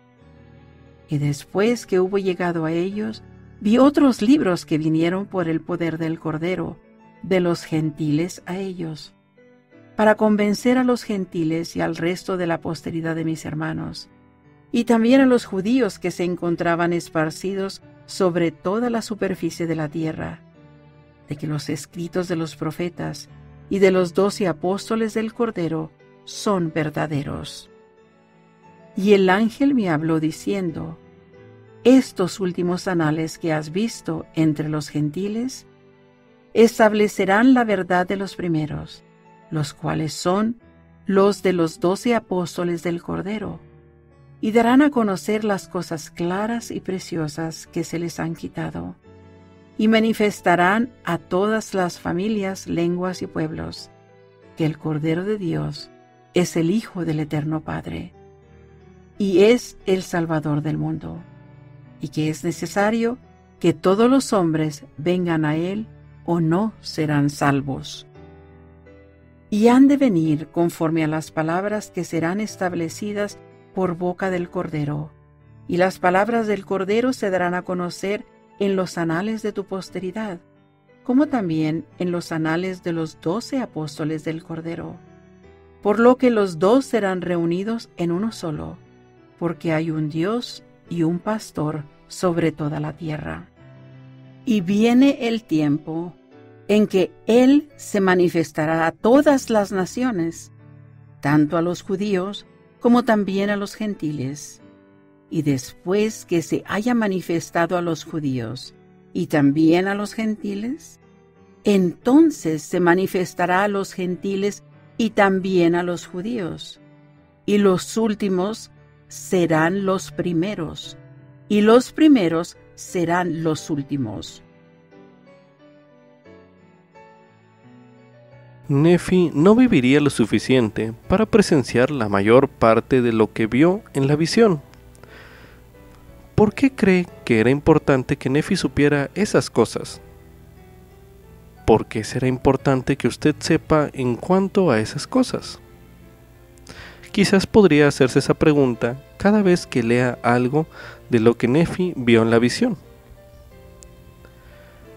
Y después que hubo llegado a ellos, vi otros libros que vinieron por el poder del Cordero, de los gentiles a ellos, para convencer a los gentiles y al resto de la posteridad de mis hermanos, y también a los judíos que se encontraban esparcidos sobre toda la superficie de la tierra, de que los escritos de los profetas y de los 12 apóstoles del Cordero son verdaderos. Y el ángel me habló diciendo: estos últimos anales que has visto entre los gentiles establecerán la verdad de los primeros, los cuales son los de los 12 apóstoles del Cordero, y darán a conocer las cosas claras y preciosas que se les han quitado, y manifestarán a todas las familias, lenguas y pueblos, que el Cordero de Dios es el Hijo del Eterno Padre, y es el Salvador del mundo, y que es necesario que todos los hombres vengan a Él, o no serán salvos. Y han de venir conforme a las palabras que serán establecidas por boca del Cordero, y las palabras del Cordero se darán a conocer en los anales de tu posteridad, como también en los anales de los 12 apóstoles del Cordero, por lo que los dos serán reunidos en uno solo, porque hay un Dios y un pastor sobre toda la tierra. Y viene el tiempo en que Él se manifestará a todas las naciones, tanto a los judíos como también a los gentiles. Y después que se haya manifestado a los judíos y también a los gentiles, entonces se manifestará a los gentiles y también a los judíos. Y los últimos serán los primeros, y los primeros serán los últimos. Nefi no viviría lo suficiente para presenciar la mayor parte de lo que vio en la visión. ¿Por qué cree que era importante que Nefi supiera esas cosas? ¿Por qué será importante que usted sepa en cuanto a esas cosas? Quizás podría hacerse esa pregunta cada vez que lea algo de lo que Nefi vio en la visión.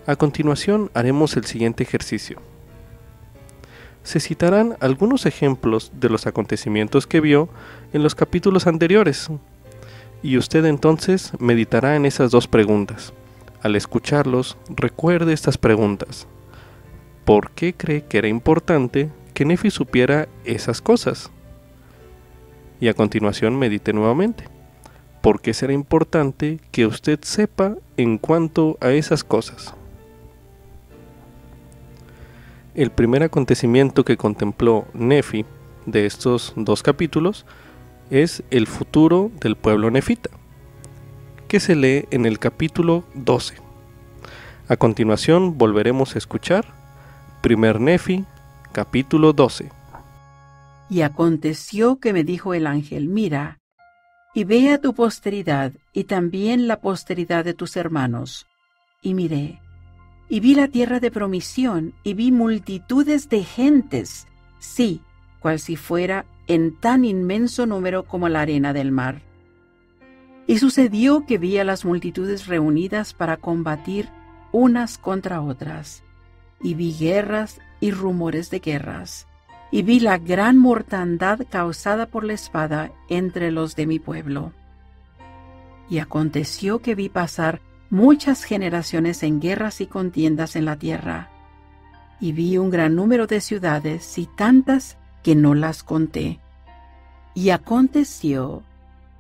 A continuación haremos el siguiente ejercicio. Se citarán algunos ejemplos de los acontecimientos que vio en los capítulos anteriores, y usted entonces meditará en esas dos preguntas. Al escucharlos, recuerde estas preguntas. ¿Por qué cree que era importante que Nefi supiera esas cosas? Y a continuación medite nuevamente. ¿Por qué será importante que usted sepa en cuanto a esas cosas? El primer acontecimiento que contempló Nefi de estos dos capítulos es el futuro del pueblo nefita, que se lee en el capítulo 12. A continuación volveremos a escuchar Primer Nefi, capítulo 12. Y aconteció que me dijo el ángel: mira, y ve a tu posteridad, y también la posteridad de tus hermanos. Y miré, y vi la tierra de promisión, y vi multitudes de gentes, sí, cual si fuera en tan inmenso número como la arena del mar. Y sucedió que vi a las multitudes reunidas para combatir unas contra otras, y vi guerras y rumores de guerras, y vi la gran mortandad causada por la espada entre los de mi pueblo. Y aconteció que vi pasar muchas generaciones en guerras y contiendas en la tierra, y vi un gran número de ciudades y tantas que no las conté. Y aconteció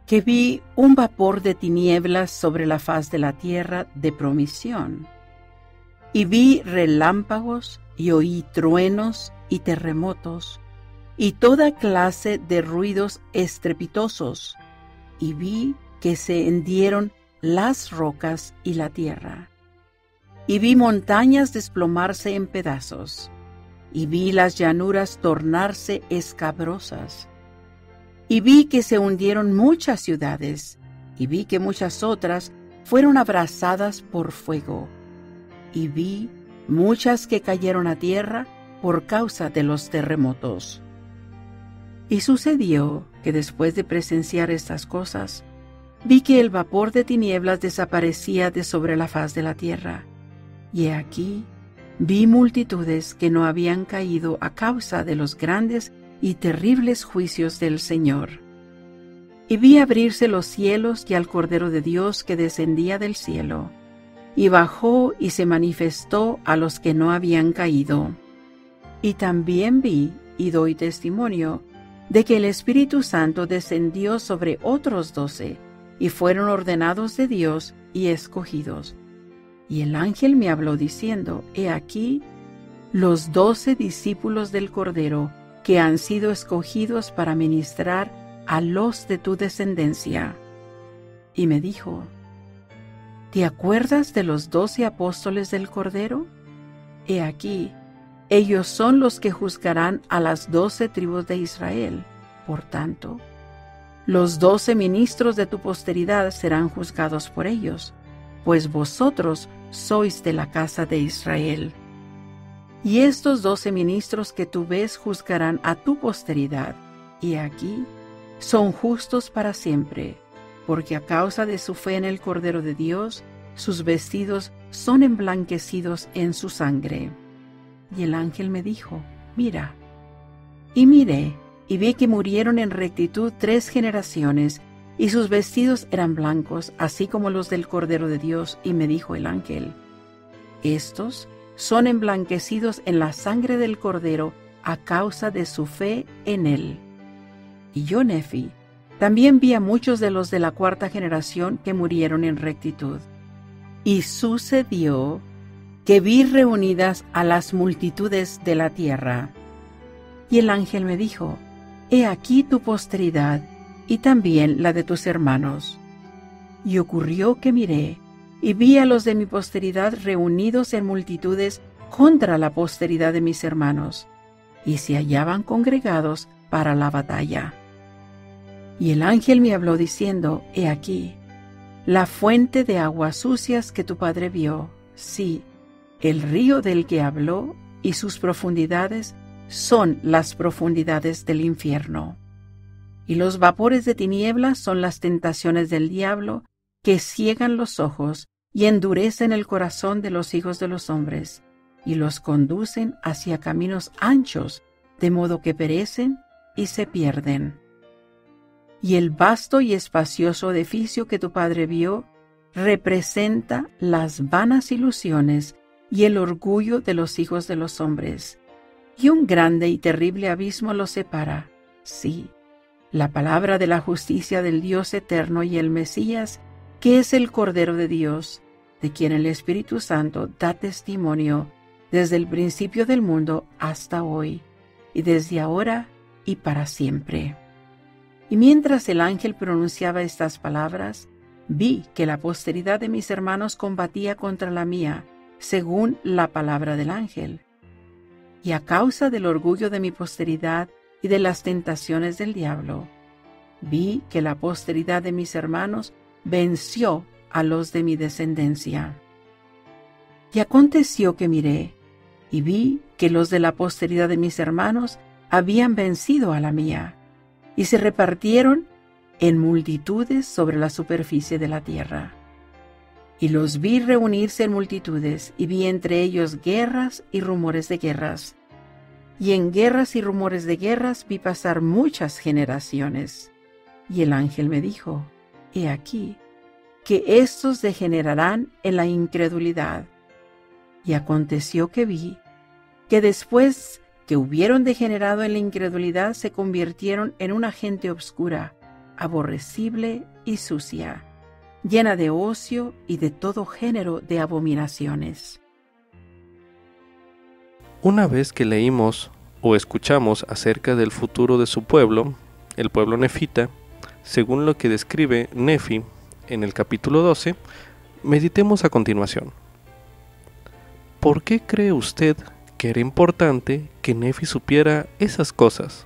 que vi un vapor de tinieblas sobre la faz de la tierra de promisión, y vi relámpagos y oí truenos y terremotos y toda clase de ruidos estrepitosos, y vi que se hendieron las rocas y la tierra, y vi montañas desplomarse en pedazos, y vi las llanuras tornarse escabrosas, y vi que se hundieron muchas ciudades, y vi que muchas otras fueron abrasadas por fuego, y vi muchas que cayeron a tierra por causa de los terremotos. Y sucedió que después de presenciar estas cosas, vi que el vapor de tinieblas desaparecía de sobre la faz de la tierra, y aquí vi multitudes que no habían caído a causa de los grandes y terribles juicios del Señor. Y vi abrirse los cielos y al Cordero de Dios que descendía del cielo, y bajó y se manifestó a los que no habían caído. Y también vi y doy testimonio de que el Espíritu Santo descendió sobre otros 12, y fueron ordenados de Dios y escogidos. Y el ángel me habló diciendo: He aquí, los 12 discípulos del Cordero, que han sido escogidos para ministrar a los de tu descendencia. Y me dijo: ¿Te acuerdas de los 12 apóstoles del Cordero? He aquí, ellos son los que juzgarán a las 12 tribus de Israel. Por tanto, los 12 ministros de tu posteridad serán juzgados por ellos, pues vosotros sois de la casa de Israel. Y estos 12 ministros que tú ves juzgarán a tu posteridad, y aquí son justos para siempre, porque a causa de su fe en el Cordero de Dios, sus vestidos son emblanquecidos en su sangre. Y el ángel me dijo: Mira. Y miré, y vi que murieron en rectitud 3 generaciones, y sus vestidos eran blancos, así como los del Cordero de Dios. Y me dijo el ángel: Estos son emblanquecidos en la sangre del Cordero a causa de su fe en él. Y yo, Nefi, también vi a muchos de los de la 4ª generación que murieron en rectitud. Y sucedió que vi reunidas a las multitudes de la tierra. Y el ángel me dijo: He aquí tu posteridad, y también la de tus hermanos. Y ocurrió que miré, y vi a los de mi posteridad reunidos en multitudes contra la posteridad de mis hermanos, y se hallaban congregados para la batalla. Y el ángel me habló diciendo: He aquí, la fuente de aguas sucias que tu padre vio, sí, el río del que habló, y sus profundidades son las profundidades del infierno. Y los vapores de tinieblas son las tentaciones del diablo, que ciegan los ojos y endurecen el corazón de los hijos de los hombres, y los conducen hacia caminos anchos, de modo que perecen y se pierden. Y el vasto y espacioso edificio que tu padre vio representa las vanas ilusiones y el orgullo de los hijos de los hombres, y un grande y terrible abismo los separa. Sí, la palabra de la justicia del Dios eterno y el Mesías, que es el Cordero de Dios, de quien el Espíritu Santo da testimonio desde el principio del mundo hasta hoy, y desde ahora y para siempre. Y mientras el ángel pronunciaba estas palabras, vi que la posteridad de mis hermanos combatía contra la mía, según la palabra del ángel. Y a causa del orgullo de mi posteridad y de las tentaciones del diablo, vi que la posteridad de mis hermanos venció a los de mi descendencia. Y aconteció que miré, y vi que los de la posteridad de mis hermanos habían vencido a la mía, y se repartieron en multitudes sobre la superficie de la tierra. Y los vi reunirse en multitudes, y vi entre ellos guerras y rumores de guerras. Y en guerras y rumores de guerras vi pasar muchas generaciones. Y el ángel me dijo: He aquí, que éstos degenerarán en la incredulidad. Y aconteció que vi que después que hubieron degenerado en la incredulidad, se convirtieron en una gente obscura, aborrecible y sucia, llena de ocio y de todo género de abominaciones. Una vez que leímos o escuchamos acerca del futuro de su pueblo, el pueblo nefita, según lo que describe Nefi en el capítulo 12, meditemos a continuación. ¿Por qué cree usted que era importante que Nefi supiera esas cosas?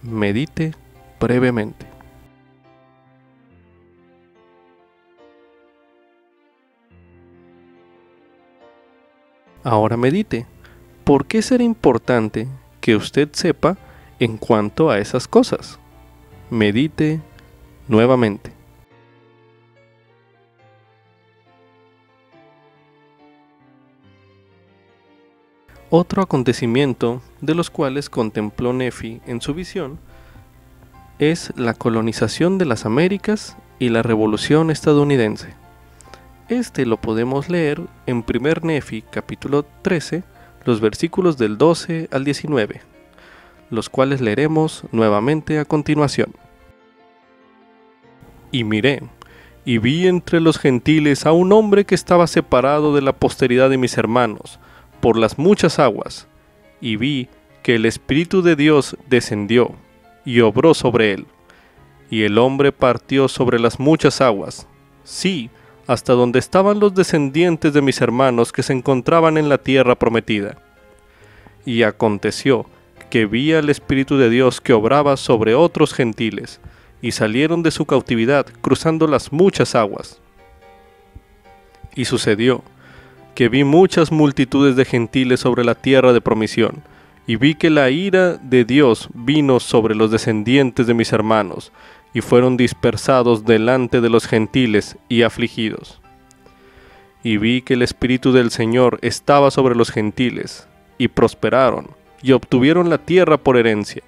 Medite brevemente. Ahora medite. ¿Por qué será importante que usted sepa en cuanto a esas cosas? Medite nuevamente. Otro acontecimiento de los cuales contempló Nefi en su visión es la colonización de las Américas y la Revolución estadounidense. Este lo podemos leer en 1 Nefi capítulo 13, los versículos del 12 al 19, los cuales leeremos nuevamente a continuación. Y miré, y vi entre los gentiles a un hombre que estaba separado de la posteridad de mis hermanos, por las muchas aguas, y vi que el Espíritu de Dios descendió, y obró sobre él. Y el hombre partió sobre las muchas aguas, sí, hasta donde estaban los descendientes de mis hermanos que se encontraban en la tierra prometida. Y aconteció que vi al Espíritu de Dios que obraba sobre otros gentiles, y salieron de su cautividad cruzando las muchas aguas. Y sucedió que vi muchas multitudes de gentiles sobre la tierra de promisión, y vi que la ira de Dios vino sobre los descendientes de mis hermanos, y fueron dispersados delante de los gentiles y afligidos. Y vi que el Espíritu del Señor estaba sobre los gentiles, y prosperaron, y obtuvieron la tierra por herencia.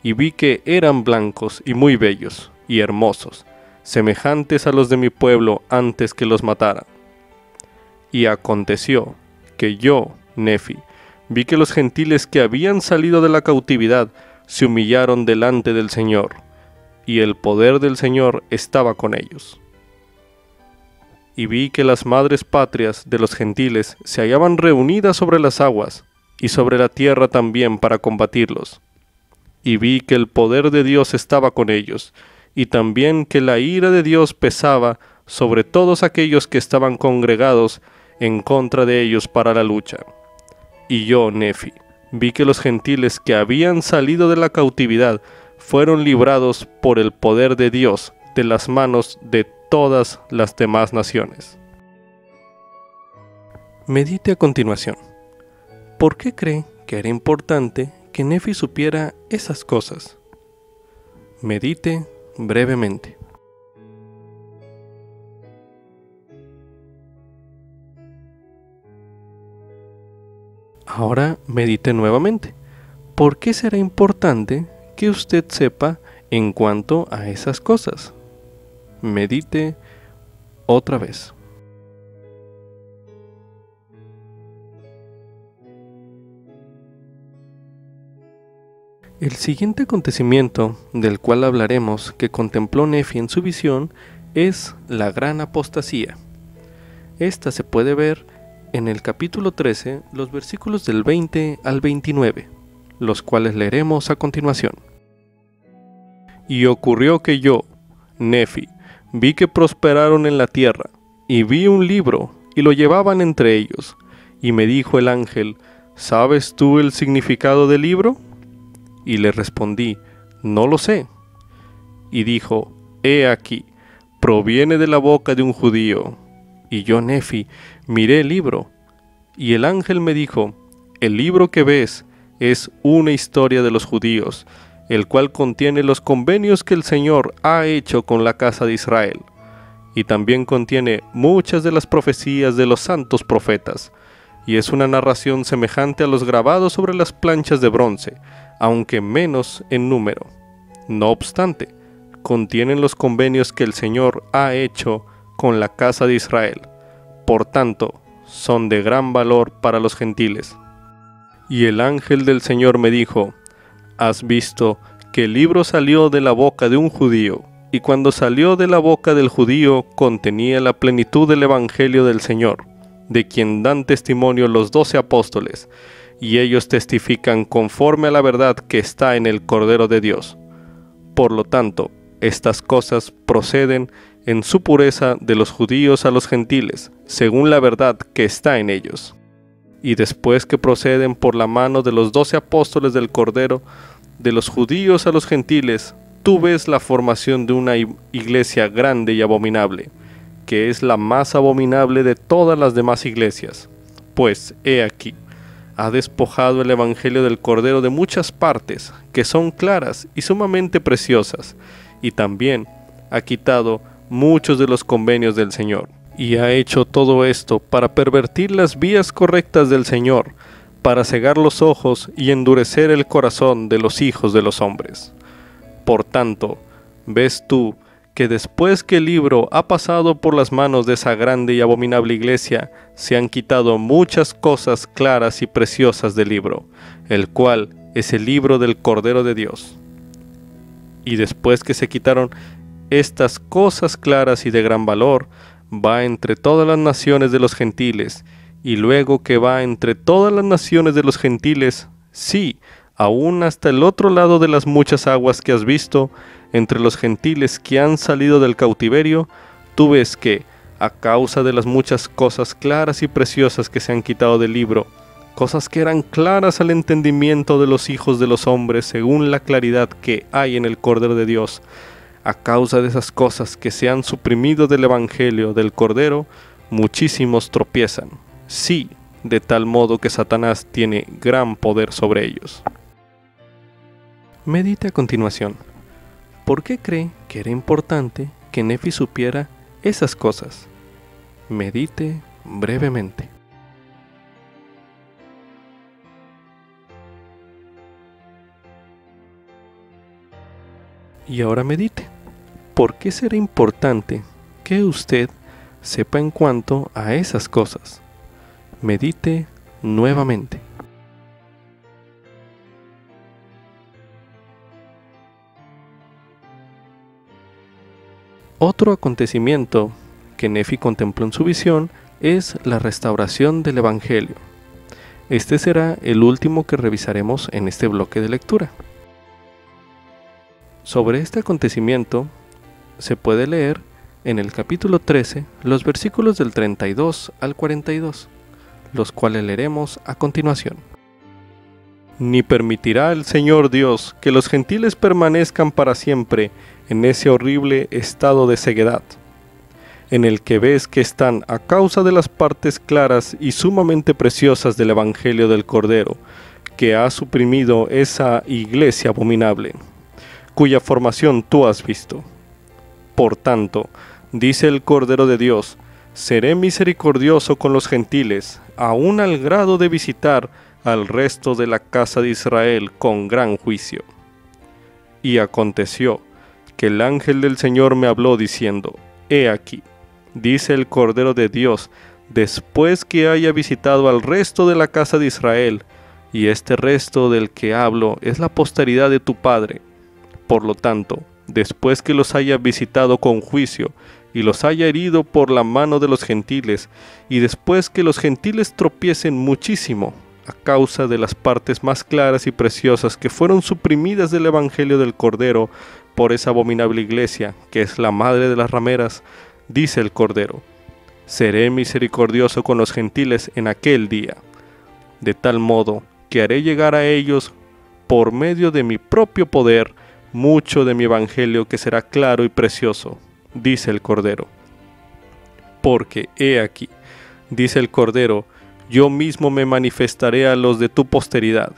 Y vi que eran blancos y muy bellos, y hermosos, semejantes a los de mi pueblo antes que los matara. Y aconteció que yo, Nefi, vi que los gentiles que habían salido de la cautividad se humillaron delante del Señor, y el poder del Señor estaba con ellos. Y vi que las madres patrias de los gentiles se hallaban reunidas sobre las aguas, y sobre la tierra también para combatirlos. Y vi que el poder de Dios estaba con ellos, y también que la ira de Dios pesaba sobre todos aquellos que estaban congregados en contra de ellos para la lucha. Y yo, Nefi, vi que los gentiles que habían salido de la cautividad fueron librados por el poder de Dios de las manos de todas las demás naciones. Medite a continuación. ¿Por qué cree que era importante que Nefi supiera esas cosas? Medite brevemente. Ahora medite nuevamente. ¿Por qué será importante que usted sepa en cuanto a esas cosas? Medite otra vez. El siguiente acontecimiento del cual hablaremos que contempló Nefi en su visión es la gran apostasía. Esta se puede ver en el capítulo 13, los versículos del 20 al 29, los cuales leeremos a continuación. Y ocurrió que yo, Nefi, vi que prosperaron en la tierra, y vi un libro, y lo llevaban entre ellos. Y me dijo el ángel, ¿sabes tú el significado del libro? Y le respondí, no lo sé. Y dijo, he aquí, proviene de la boca de un judío. Y yo, Nefi, miré el libro. Y el ángel me dijo, el libro que ves es una historia de los judíos, el cual contiene los convenios que el Señor ha hecho con la casa de Israel. Y también contiene muchas de las profecías de los santos profetas. Y es una narración semejante a los grabados sobre las planchas de bronce, aunque menos en número. No obstante, contienen los convenios que el Señor ha hecho con la casa de Israel. Por tanto, son de gran valor para los gentiles. Y el ángel del Señor me dijo, ¿has visto que el libro salió de la boca de un judío? Y cuando salió de la boca del judío, contenía la plenitud del evangelio del Señor, de quien dan testimonio los 12 apóstoles, y ellos testifican conforme a la verdad que está en el Cordero de Dios. Por lo tanto, estas cosas proceden en su pureza de los judíos a los gentiles, según la verdad que está en ellos. Y después que proceden por la mano de los 12 apóstoles del Cordero, de los judíos a los gentiles, tú ves la formación de una iglesia grande y abominable, que es la más abominable de todas las demás iglesias. Pues, he aquí, ha despojado el evangelio del Cordero de muchas partes, que son claras y sumamente preciosas, y también ha quitado muchos de los convenios del Señor. Y ha hecho todo esto para pervertir las vías correctas del Señor, para cegar los ojos y endurecer el corazón de los hijos de los hombres. Por tanto, ves tú que después que el libro ha pasado por las manos de esa grande y abominable iglesia, se han quitado muchas cosas claras y preciosas del libro, el cual es el libro del Cordero de Dios. Y después que se quitaron estas cosas claras y de gran valor, va entre todas las naciones de los gentiles, y luego que va entre todas las naciones de los gentiles, sí, aún hasta el otro lado de las muchas aguas que has visto, entre los gentiles que han salido del cautiverio, tú ves que, a causa de las muchas cosas claras y preciosas que se han quitado del libro, cosas que eran claras al entendimiento de los hijos de los hombres según la claridad que hay en el Cordero de Dios, a causa de esas cosas que se han suprimido del Evangelio del Cordero, muchísimos tropiezan. Sí, de tal modo que Satanás tiene gran poder sobre ellos. Medite a continuación. ¿Por qué cree que era importante que Nefi supiera esas cosas? Medite brevemente. Y ahora medite. ¿Por qué será importante que usted sepa en cuanto a esas cosas? Medite nuevamente. Otro acontecimiento que Nefi contempló en su visión es la restauración del Evangelio. Este será el último que revisaremos en este bloque de lectura. Sobre este acontecimiento se puede leer en el capítulo 13 los versículos del 32 al 42, los cuales leeremos a continuación. Ni permitirá el Señor Dios que los gentiles permanezcan para siempre en ese horrible estado de ceguedad, en el que ves que están a causa de las partes claras y sumamente preciosas del Evangelio del Cordero, que ha suprimido esa iglesia abominable, cuya formación tú has visto. Por tanto, dice el Cordero de Dios, seré misericordioso con los gentiles, aun al grado de visitar al resto de la casa de Israel con gran juicio. Y aconteció que el ángel del Señor me habló diciendo, he aquí, dice el Cordero de Dios, después que haya visitado al resto de la casa de Israel, y este resto del que hablo es la posteridad de tu padre. Por lo tanto, después que los haya visitado con juicio, y los haya herido por la mano de los gentiles, y después que los gentiles tropiecen muchísimo, a causa de las partes más claras y preciosas que fueron suprimidas del Evangelio del Cordero por esa abominable iglesia, que es la madre de las rameras, dice el Cordero, seré misericordioso con los gentiles en aquel día, de tal modo que haré llegar a ellos, por medio de mi propio poder, mucho de mi Evangelio que será claro y precioso, dice el Cordero. Porque, he aquí, dice el Cordero, yo mismo me manifestaré a los de tu posteridad,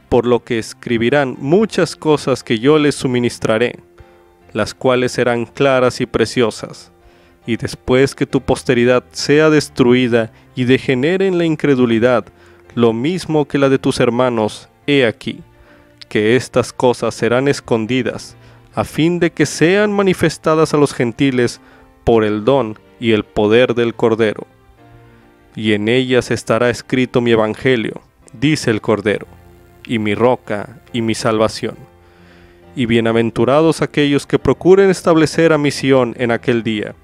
por lo que escribirán muchas cosas que yo les suministraré, las cuales serán claras y preciosas, y después que tu posteridad sea destruida y degenere en la incredulidad, lo mismo que la de tus hermanos, he aquí, que estas cosas serán escondidas, a fin de que sean manifestadas a los gentiles por el don y el poder del Cordero. Y en ellas estará escrito mi Evangelio, dice el Cordero, y mi roca y mi salvación. Y bienaventurados aquellos que procuren establecer a mi Sión en aquel día,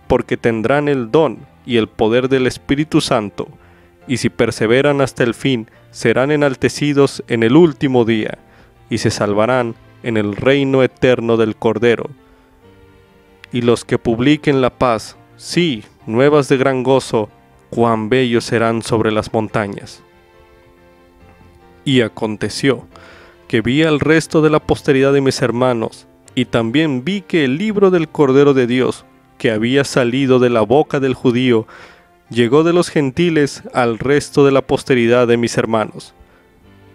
porque tendrán el don y el poder del Espíritu Santo, y si perseveran hasta el fin, serán enaltecidos en el último día, y se salvarán en el reino eterno del Cordero. Y los que publiquen la paz, sí, nuevas de gran gozo, cuán bellos serán sobre las montañas. Y aconteció que vi al resto de la posteridad de mis hermanos, y también vi que el libro del Cordero de Dios, que había salido de la boca del judío, llegó de los gentiles al resto de la posteridad de mis hermanos.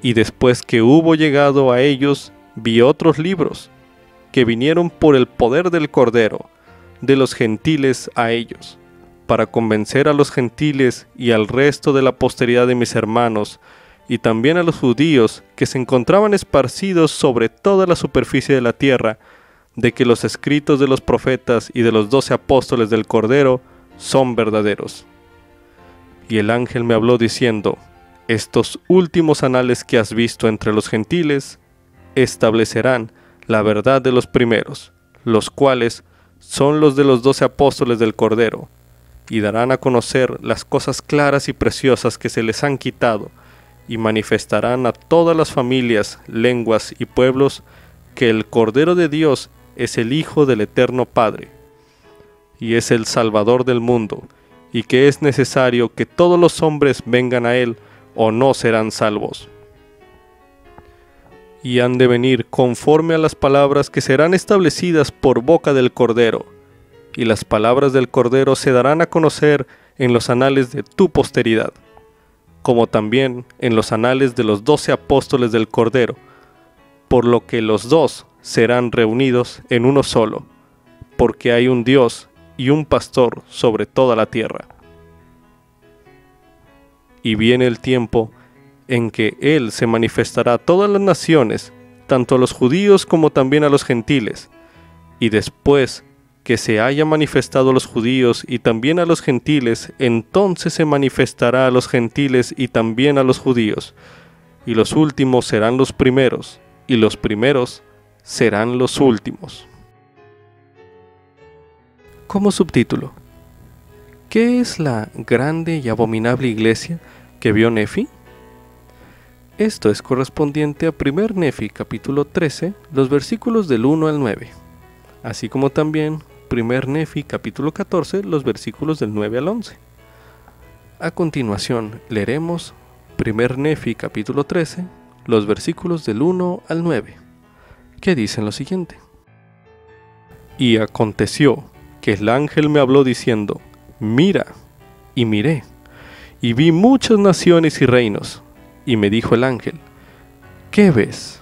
Y después que hubo llegado a ellos, vi otros libros, que vinieron por el poder del Cordero, de los gentiles a ellos, para convencer a los gentiles y al resto de la posteridad de mis hermanos, y también a los judíos que se encontraban esparcidos sobre toda la superficie de la tierra, de que los escritos de los profetas y de los 12 apóstoles del Cordero son verdaderos. Y el ángel me habló diciendo: estos últimos anales que has visto entre los gentiles establecerán la verdad de los primeros, los cuales son los de los 12 apóstoles del Cordero, y darán a conocer las cosas claras y preciosas que se les han quitado, y manifestarán a todas las familias, lenguas y pueblos que el Cordero de Dios es el Hijo del Eterno Padre, y es el Salvador del mundo, y que es necesario que todos los hombres vengan a Él, o no serán salvos. Y han de venir conforme a las palabras que serán establecidas por boca del Cordero, y las palabras del Cordero se darán a conocer en los anales de tu posteridad, como también en los anales de los 12 apóstoles del Cordero, por lo que los dos serán reunidos en uno solo, porque hay un Dios y un pastor sobre toda la tierra. Y viene el tiempo en que Él se manifestará a todas las naciones, tanto a los judíos como también a los gentiles, y después que se haya manifestado a los judíos y también a los gentiles, entonces se manifestará a los gentiles y también a los judíos, y los últimos serán los primeros, y los primeros serán los últimos. Como subtítulo: ¿qué es la grande y abominable iglesia que vio Nefi? Esto es correspondiente a 1 Nefi capítulo 13, los versículos del 1 al 9, así como también 1 Nefi capítulo 14, los versículos del 9 al 11. A continuación leeremos 1 Nefi capítulo 13, los versículos del 1 al 9, que dicen lo siguiente: Y aconteció que el ángel me habló diciendo: mira, y miré, y vi muchas naciones y reinos. Y me dijo el ángel: ¿qué ves?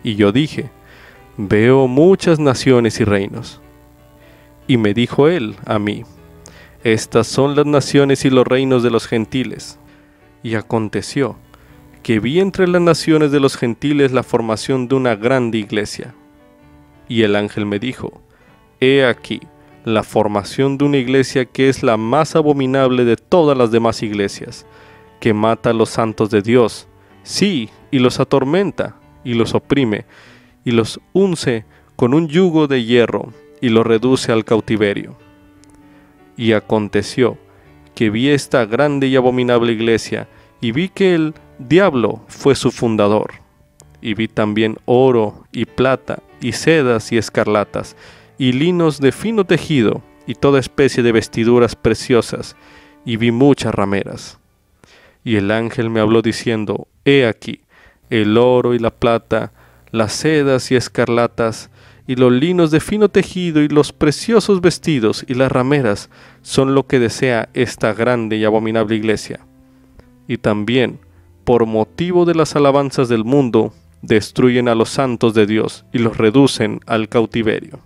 Y yo dije: veo muchas naciones y reinos. Y me dijo él a mí: estas son las naciones y los reinos de los gentiles. Y aconteció que vi entre las naciones de los gentiles la formación de una grande iglesia. Y el ángel me dijo: he aquí la formación de una iglesia que es la más abominable de todas las demás iglesias, que mata a los santos de Dios, sí, y los atormenta, y los oprime, y los unce con un yugo de hierro, y los reduce al cautiverio. Y aconteció que vi esta grande y abominable iglesia, y vi que el diablo fue su fundador. Y vi también oro, y plata, y sedas, y escarlatas, y linos de fino tejido, y toda especie de vestiduras preciosas, y vi muchas rameras. Y el ángel me habló diciendo: he aquí, el oro y la plata, las sedas y escarlatas, y los linos de fino tejido, y los preciosos vestidos, y las rameras, son lo que desea esta grande y abominable iglesia. Y también, por motivo de las alabanzas del mundo, destruyen a los santos de Dios, y los reducen al cautiverio.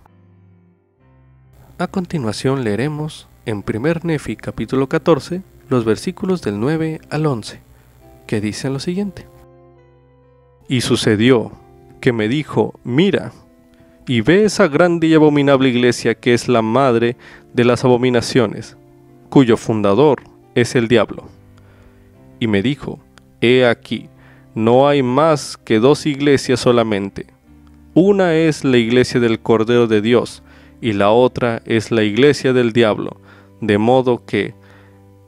A continuación leeremos en 1 Nefi capítulo 14, los versículos del 9 al 11, que dicen lo siguiente: y sucedió que me dijo: mira, y ve esa grande y abominable iglesia que es la madre de las abominaciones, cuyo fundador es el diablo. Y me dijo: he aquí, no hay más que 2 iglesias solamente. Una es la iglesia del Cordero de Dios, y la otra es la iglesia del diablo, de modo que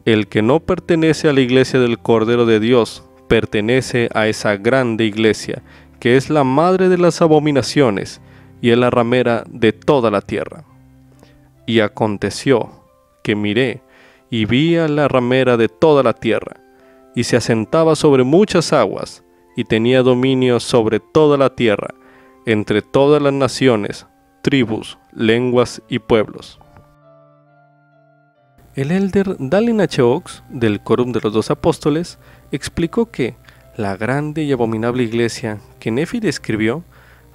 el que no pertenece a la iglesia del Cordero de Dios pertenece a esa grande iglesia, que es la madre de las abominaciones, y es la ramera de toda la tierra. Y aconteció que miré, y vi a la ramera de toda la tierra, y se asentaba sobre muchas aguas, y tenía dominio sobre toda la tierra, entre todas las naciones, tribus, lenguas y pueblos. El elder Dallin H. Oaks, del Quórum de los 12 Apóstoles, explicó que la grande y abominable iglesia que Nefi describió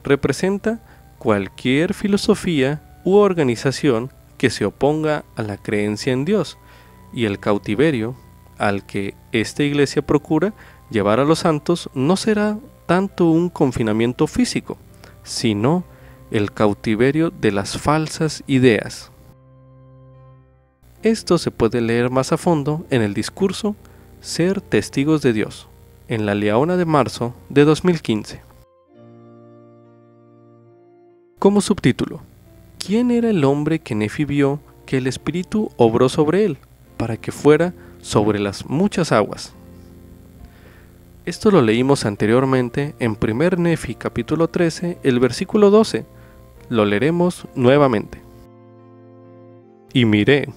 representa cualquier filosofía u organización que se oponga a la creencia en Dios, y el cautiverio al que esta iglesia procura llevar a los santos no será tanto un confinamiento físico, sino el cautiverio de las falsas ideas. Esto se puede leer más a fondo en el discurso Ser Testigos de Dios, en la Liaona de marzo de 2015. Como subtítulo: ¿Quién era el hombre que Nefi vio que el Espíritu obró sobre él, para que fuera sobre las muchas aguas? Esto lo leímos anteriormente en 1 Nefi capítulo 13, el versículo 12. Lo leeremos nuevamente. Y miré,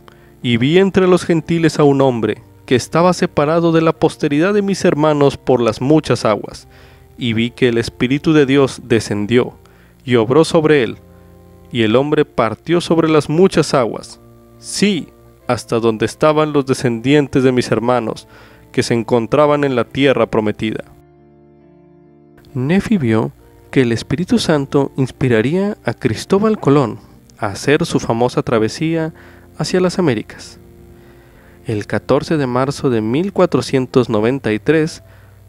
y vi entre los gentiles a un hombre, que estaba separado de la posteridad de mis hermanos por las muchas aguas, y vi que el Espíritu de Dios descendió, y obró sobre él, y el hombre partió sobre las muchas aguas, sí, hasta donde estaban los descendientes de mis hermanos, que se encontraban en la tierra prometida. Nefi vio que el Espíritu Santo inspiraría a Cristóbal Colón a hacer su famosa travesía hacia las Américas. El 14 de marzo de 1493,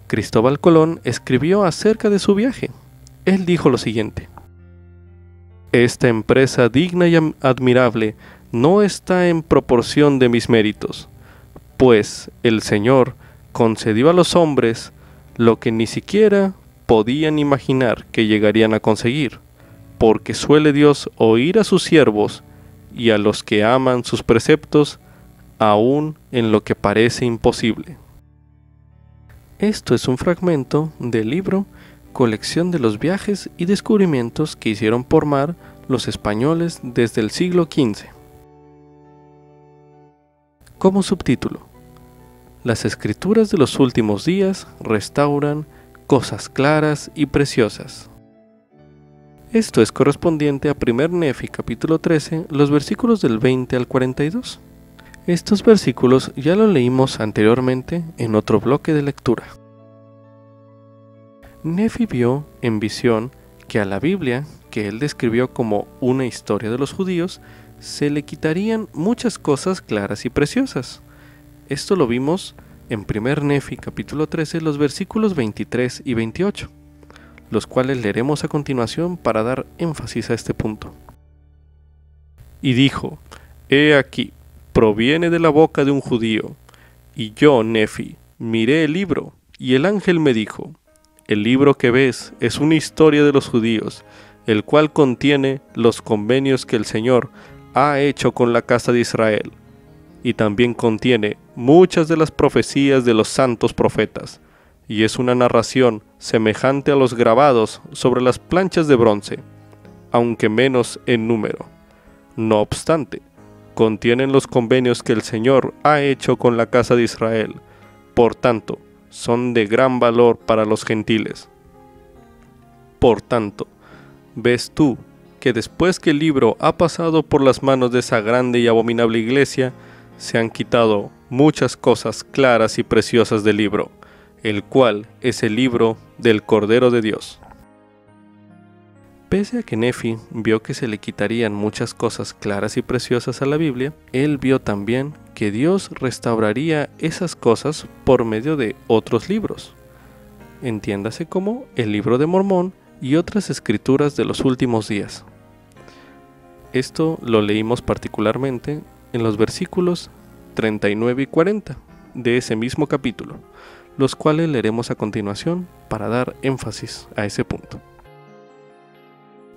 Cristóbal Colón escribió acerca de su viaje. Él dijo lo siguiente: «Esta empresa digna y admirable no está en proporción de mis méritos, pues el Señor concedió a los hombres lo que ni siquiera podían imaginar que llegarían a conseguir, porque suele Dios oír a sus siervos y a los que aman sus preceptos, aún en lo que parece imposible». Esto es un fragmento del libro Colección de los viajes y descubrimientos que hicieron por mar los españoles desde el siglo XV. Como subtítulo: Las escrituras de los últimos días restauran cosas claras y preciosas. Esto es correspondiente a 1 Nefi capítulo 13, los versículos del 20 al 42. Estos versículos ya los leímos anteriormente en otro bloque de lectura. Nefi vio en visión que a la Biblia, que él describió como una historia de los judíos, se le quitarían muchas cosas claras y preciosas. Esto lo vimos en 1 Nefi capítulo 13, los versículos 23 y 28, los cuales leeremos a continuación para dar énfasis a este punto. Y dijo: «He aquí, proviene de la boca de un judío, y yo, Nefi, miré el libro, y el ángel me dijo: el libro que ves es una historia de los judíos, el cual contiene los convenios que el Señor ha hecho con la casa de Israel, y también contiene muchas de las profecías de los santos profetas, y es una narración semejante a los grabados sobre las planchas de bronce, aunque menos en número. No obstante, contienen los convenios que el Señor ha hecho con la casa de Israel, por tanto, son de gran valor para los gentiles. Por tanto, ves tú que después que el libro ha pasado por las manos de esa grande y abominable iglesia, se han quitado muchas cosas claras y preciosas del libro, el cual es el libro del Cordero de Dios». Pese a que Nefi vio que se le quitarían muchas cosas claras y preciosas a la Biblia, él vio también que Dios restauraría esas cosas por medio de otros libros. Entiéndase como el Libro de Mormón y otras escrituras de los últimos días. Esto lo leímos particularmente en los versículos 39 y 40 de ese mismo capítulo, los cuales leeremos a continuación para dar énfasis a ese punto.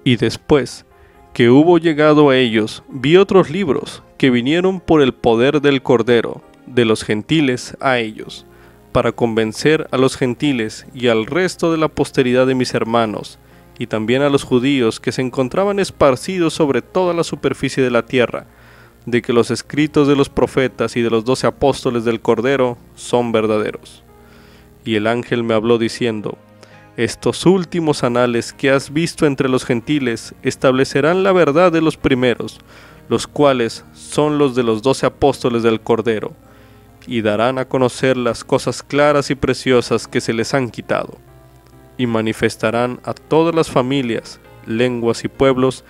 «Y después que hubo llegado a ellos, vi otros libros que vinieron por el poder del Cordero, de los gentiles a ellos, para convencer a los gentiles y al resto de la posteridad de mis hermanos, y también a los judíos que se encontraban esparcidos sobre toda la superficie de la tierra, de que los escritos de los profetas y de los 12 apóstoles del Cordero son verdaderos. Y el ángel me habló diciendo: estos últimos anales que has visto entre los gentiles establecerán la verdad de los primeros, los cuales son los de los 12 apóstoles del Cordero, y darán a conocer las cosas claras y preciosas que se les han quitado, y manifestarán a todas las familias, lenguas y pueblos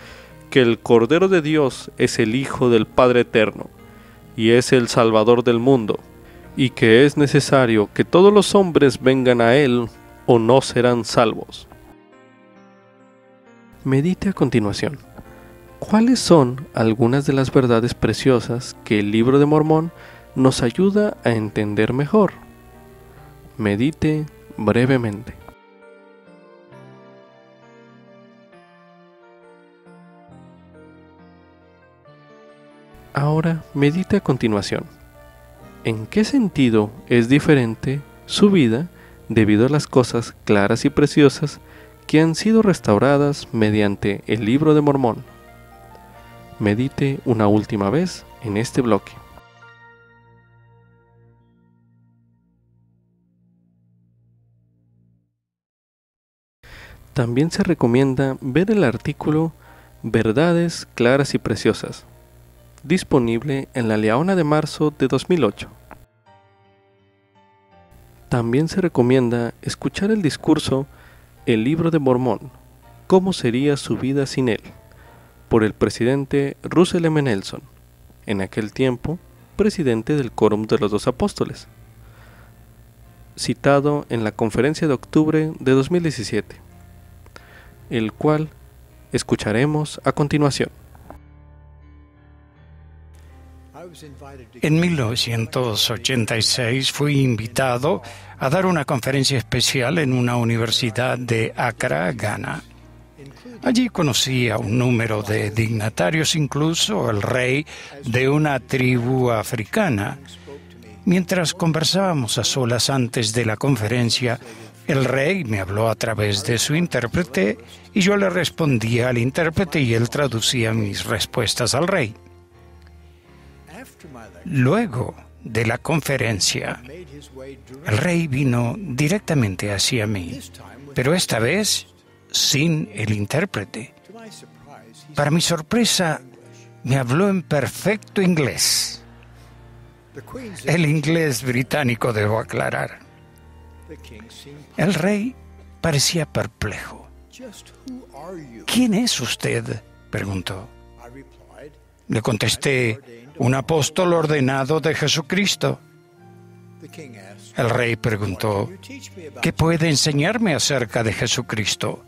que el Cordero de Dios es el Hijo del Padre Eterno, y es el Salvador del mundo, y que es necesario que todos los hombres vengan a Él, o no serán salvos. Medite a continuación. ¿Cuáles son algunas de las verdades preciosas que el Libro de Mormón nos ayuda a entender mejor? Medite brevemente. Ahora medite a continuación. ¿En qué sentido es diferente su vida debido a las cosas claras y preciosas que han sido restauradas mediante el Libro de Mormón? Medite una última vez en este bloque. También se recomienda ver el artículo Verdades claras y preciosas, disponible en La Leona de marzo de 2008. También se recomienda escuchar el discurso El Libro de Mormón, ¿cómo sería su vida sin él?, por el presidente Russell M. Nelson, en aquel tiempo presidente del Quórum de los Dos Apóstoles, citado en la conferencia de octubre de 2017, el cual escucharemos a continuación. En 1986 fui invitado a dar una conferencia especial en una universidad de Accra, Ghana. Allí conocí a un número de dignatarios, incluso el rey de una tribu africana. Mientras conversábamos a solas antes de la conferencia, el rey me habló a través de su intérprete y yo le respondía al intérprete y él traducía mis respuestas al rey. Luego de la conferencia, el rey vino directamente hacia mí, pero esta vez sin el intérprete. Para mi sorpresa, me habló en perfecto inglés. El inglés británico, debo aclarar. El rey parecía perplejo. ¿Quién es usted?, preguntó. Le contesté, un apóstol ordenado de Jesucristo. El rey preguntó, ¿qué puede enseñarme acerca de Jesucristo?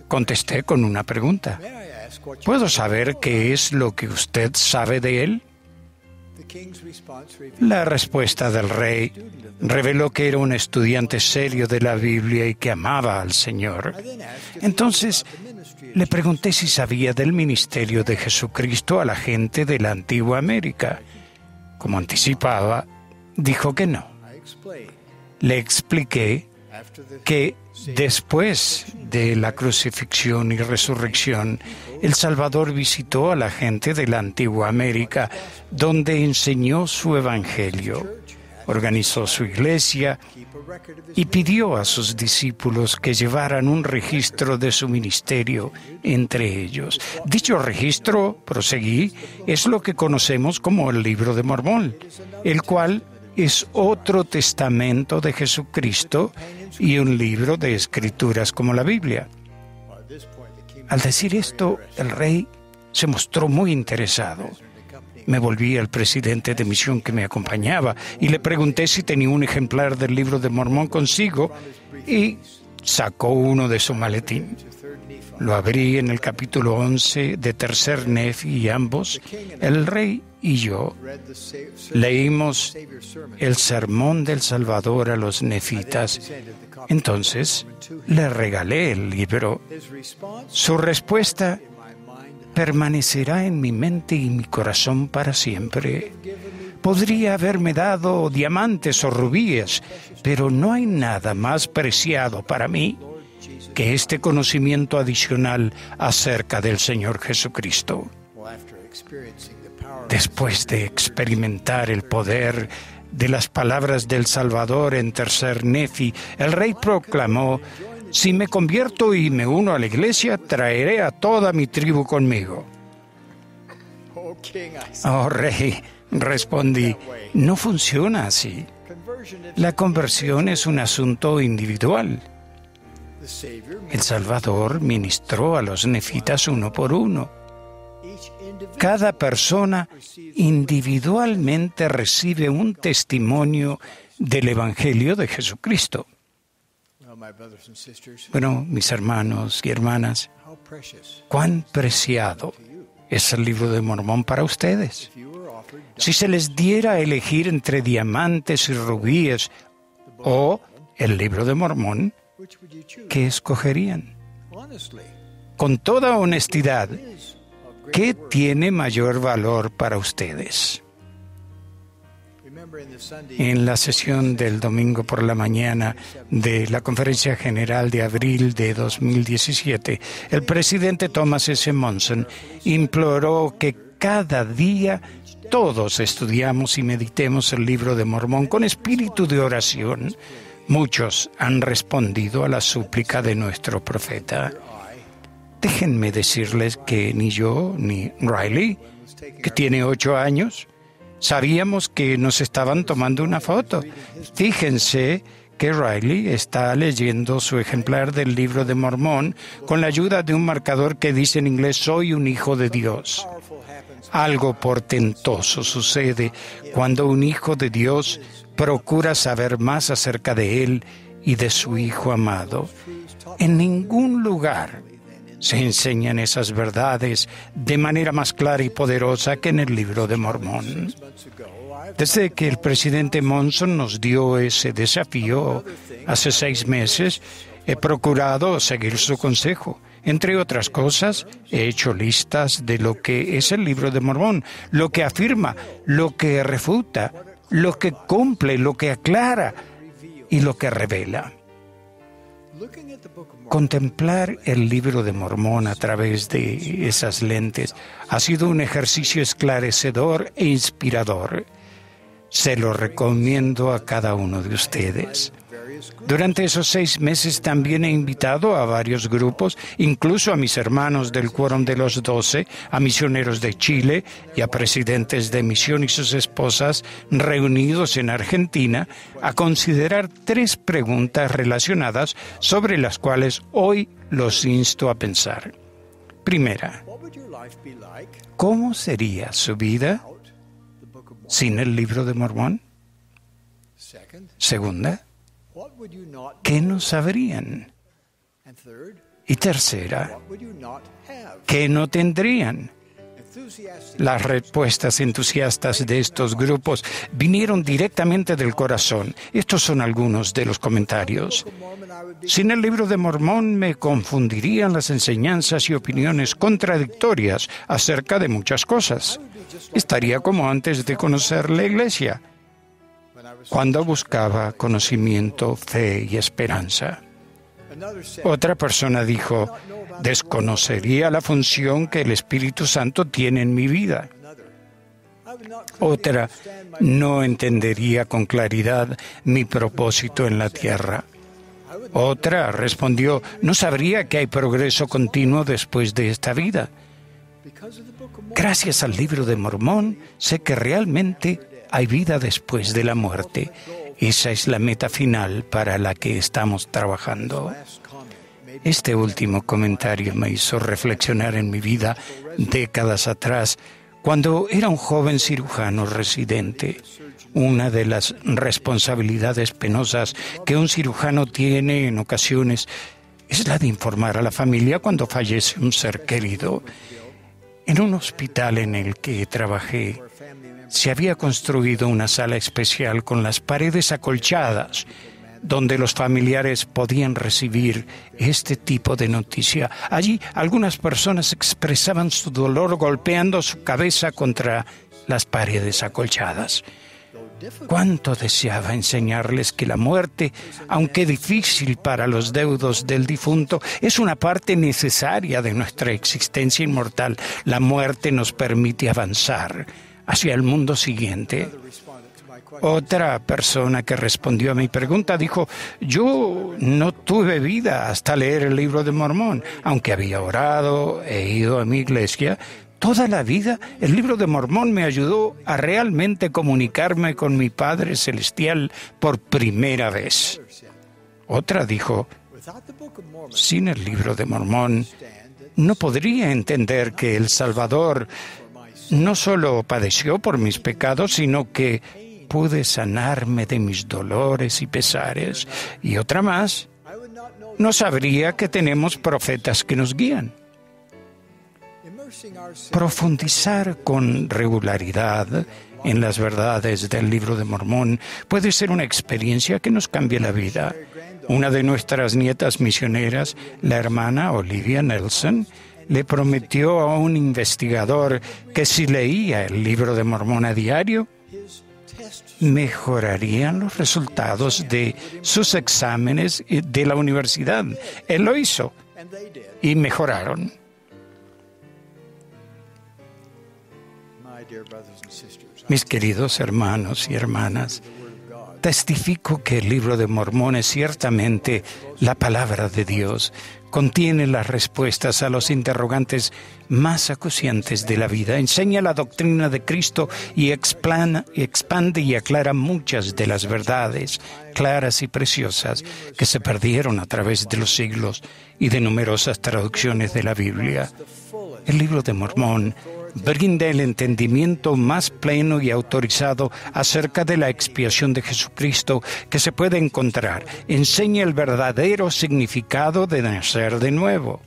Contesté con una pregunta. ¿Puedo saber qué es lo que usted sabe de él? La respuesta del rey reveló que era un estudiante serio de la Biblia y que amaba al Señor. Entonces, le pregunté si sabía del ministerio de Jesucristo a la gente de la antigua América. Como anticipaba, dijo que no. Le expliqué que después de la crucifixión y resurrección, el Salvador visitó a la gente de la antigua América, donde enseñó su evangelio, organizó su iglesia y pidió a sus discípulos que llevaran un registro de su ministerio entre ellos. Dicho registro, proseguí, es lo que conocemos como el Libro de Mormón, el cual es otro testamento de Jesucristo y un libro de escrituras como la Biblia. Al decir esto, el rey se mostró muy interesado. Me volví al presidente de misión que me acompañaba y le pregunté si tenía un ejemplar del Libro de Mormón consigo y sacó uno de su maletín. Lo abrí en el capítulo 11 de Tercer Nefi y ambos, el rey y yo, leímos el sermón del Salvador a los nefitas. Entonces, le regalé el libro. Su respuesta permanecerá en mi mente y mi corazón para siempre. Podría haberme dado diamantes o rubíes, pero no hay nada más preciado para mí que este conocimiento adicional acerca del Señor Jesucristo. Después de experimentar el poder de las palabras del Salvador en Tercer Nefi, el rey proclamó: si me convierto y me uno a la iglesia, traeré a toda mi tribu conmigo. Oh, rey, respondí, no funciona así. La conversión es un asunto individual. El Salvador ministró a los nefitas uno por uno. Cada persona individualmente recibe un testimonio del Evangelio de Jesucristo. Bueno, mis hermanos y hermanas, cuán preciado es el libro de Mormón para ustedes. Si se les diera a elegir entre diamantes y rubíes o el libro de Mormón, ¿qué escogerían? Con toda honestidad, ¿qué tiene mayor valor para ustedes? En la sesión del domingo por la mañana de la Conferencia General de abril de 2017, el presidente Thomas S. Monson imploró que cada día todos estudiamos y meditemos el libro de Mormón con espíritu de oración. Muchos han respondido a la súplica de nuestro profeta. Déjenme decirles que ni yo ni Riley, que tiene 8 años, sabíamos que nos estaban tomando una foto. Fíjense que Riley está leyendo su ejemplar del libro de Mormón con la ayuda de un marcador que dice en inglés: soy un hijo de Dios. Algo portentoso sucede cuando un hijo de Dios procura saber más acerca de él y de su Hijo amado. En ningún lugar se enseñan esas verdades de manera más clara y poderosa que en el libro de Mormón. Desde que el presidente Monson nos dio ese desafío hace 6 meses, he procurado seguir su consejo. Entre otras cosas, he hecho listas de lo que es el libro de Mormón, lo que afirma, lo que refuta, lo que cumple, lo que aclara y lo que revela. Contemplar el libro de Mormón a través de esas lentes ha sido un ejercicio esclarecedor e inspirador. Se lo recomiendo a cada uno de ustedes. Durante esos 6 meses también he invitado a varios grupos, incluso a mis hermanos del Quórum de los 12, a misioneros de Chile y a presidentes de misión y sus esposas reunidos en Argentina, a considerar 3 preguntas relacionadas sobre las cuales hoy los insto a pensar. Primera, ¿cómo sería su vida sin el libro de Mormón? Segunda, ¿qué no sabrían? Y tercera, ¿qué no tendrían? Las respuestas entusiastas de estos grupos vinieron directamente del corazón. Estos son algunos de los comentarios. Sin el libro de Mormón me confundirían las enseñanzas y opiniones contradictorias acerca de muchas cosas. Estaría como antes de conocer la Iglesia, cuando buscaba conocimiento, fe y esperanza. Otra persona dijo: desconocería la función que el Espíritu Santo tiene en mi vida. Otra: no entendería con claridad mi propósito en la tierra. Otra respondió: no sabría que hay progreso continuo después de esta vida. Gracias al libro de Mormón, sé que realmente hay vida después de la muerte. Esa es la meta final para la que estamos trabajando. Este último comentario me hizo reflexionar en mi vida décadas atrás, cuando era un joven cirujano residente. Una de las responsabilidades penosas que un cirujano tiene en ocasiones es la de informar a la familia cuando fallece un ser querido. En un hospital en el que trabajé, se había construido una sala especial con las paredes acolchadas, donde los familiares podían recibir este tipo de noticia. Allí algunas personas expresaban su dolor golpeando su cabeza contra las paredes acolchadas. Cuánto deseaba enseñarles que la muerte, aunque difícil para los deudos del difunto, es una parte necesaria de nuestra existencia inmortal. La muerte nos permite avanzar hacia el mundo siguiente. Otra persona que respondió a mi pregunta dijo: yo no tuve vida hasta leer el libro de Mormón. Aunque había orado e ido a mi iglesia, toda la vida el libro de Mormón me ayudó a realmente comunicarme con mi Padre Celestial por primera vez. Otra dijo: sin el libro de Mormón no podría entender que el Salvador no solo padeció por mis pecados, sino que pude sanarme de mis dolores y pesares. Y otra más: no sabría que tenemos profetas que nos guían. Profundizar con regularidad en las verdades del Libro de Mormón puede ser una experiencia que nos cambie la vida. Una de nuestras nietas misioneras, la hermana Olivia Nelson, le prometió a un investigador que si leía el Libro de Mormón a diario, mejorarían los resultados de sus exámenes de la universidad. Él lo hizo y mejoraron. Mis queridos hermanos y hermanas, testifico que el Libro de Mormón es ciertamente la palabra de Dios. Contiene las respuestas a los interrogantes más acuciantes de la vida. Enseña la doctrina de Cristo y expande y aclara muchas de las verdades claras y preciosas que se perdieron a través de los siglos y de numerosas traducciones de la Biblia. El Libro de Mormón brinda el entendimiento más pleno y autorizado acerca de la expiación de Jesucristo que se puede encontrar. Enseña el verdadero significado de nacer de nuevo.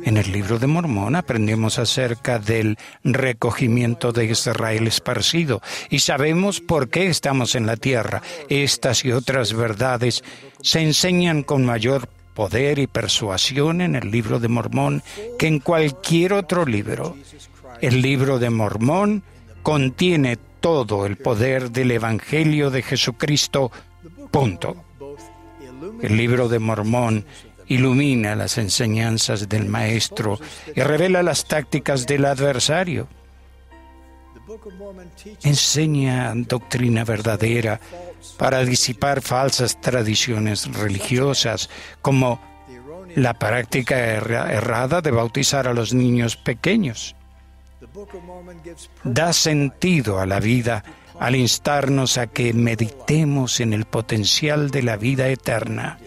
En el Libro de Mormón aprendemos acerca del recogimiento de Israel esparcido y sabemos por qué estamos en la tierra. Estas y otras verdades se enseñan con mayor poder y persuasión en el Libro de Mormón que en cualquier otro libro. El Libro de Mormón contiene todo el poder del Evangelio de Jesucristo. Punto. El Libro de Mormón ilumina las enseñanzas del Maestro y revela las tácticas del adversario. Enseña doctrina verdadera para disipar falsas tradiciones religiosas, como la práctica errada de bautizar a los niños pequeños. Da sentido a la vida al instarnos a que meditemos en el potencial de la vida eterna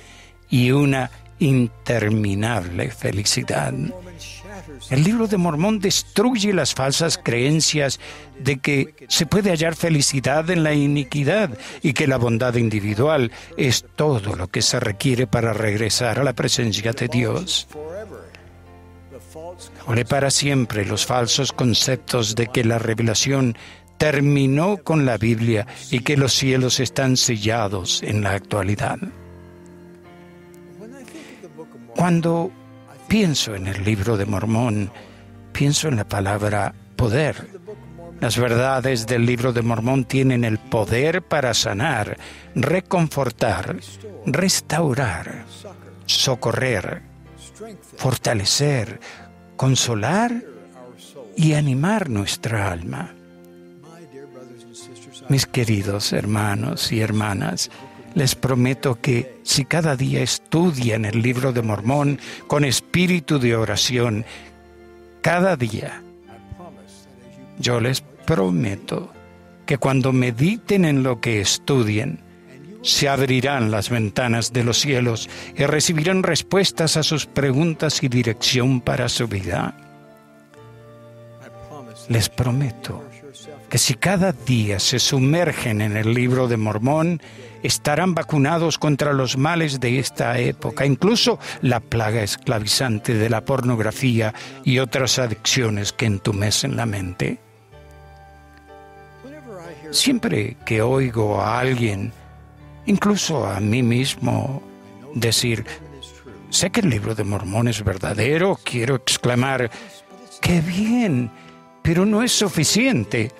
y una interminable felicidad. El Libro de Mormón destruye las falsas creencias de que se puede hallar felicidad en la iniquidad y que la bondad individual es todo lo que se requiere para regresar a la presencia de Dios. Abole para siempre los falsos conceptos de que la revelación terminó con la Biblia y que los cielos están sellados en la actualidad. Cuando pienso en el Libro de Mormón, pienso en la palabra poder. Las verdades del Libro de Mormón tienen el poder para sanar, reconfortar, restaurar, socorrer, fortalecer, consolar y animar nuestra alma. Mis queridos hermanos y hermanas, les prometo que si cada día estudian el Libro de Mormón con espíritu de oración, cada día, yo les prometo que cuando mediten en lo que estudien, se abrirán las ventanas de los cielos y recibirán respuestas a sus preguntas y dirección para su vida. Les prometo que si cada día se sumergen en el Libro de Mormón, estarán vacunados contra los males de esta época, incluso la plaga esclavizante de la pornografía y otras adicciones que entumecen la mente. Siempre que oigo a alguien, incluso a mí mismo, decir, sé que el Libro de Mormón es verdadero, quiero exclamar, ¡qué bien! Pero no es suficiente.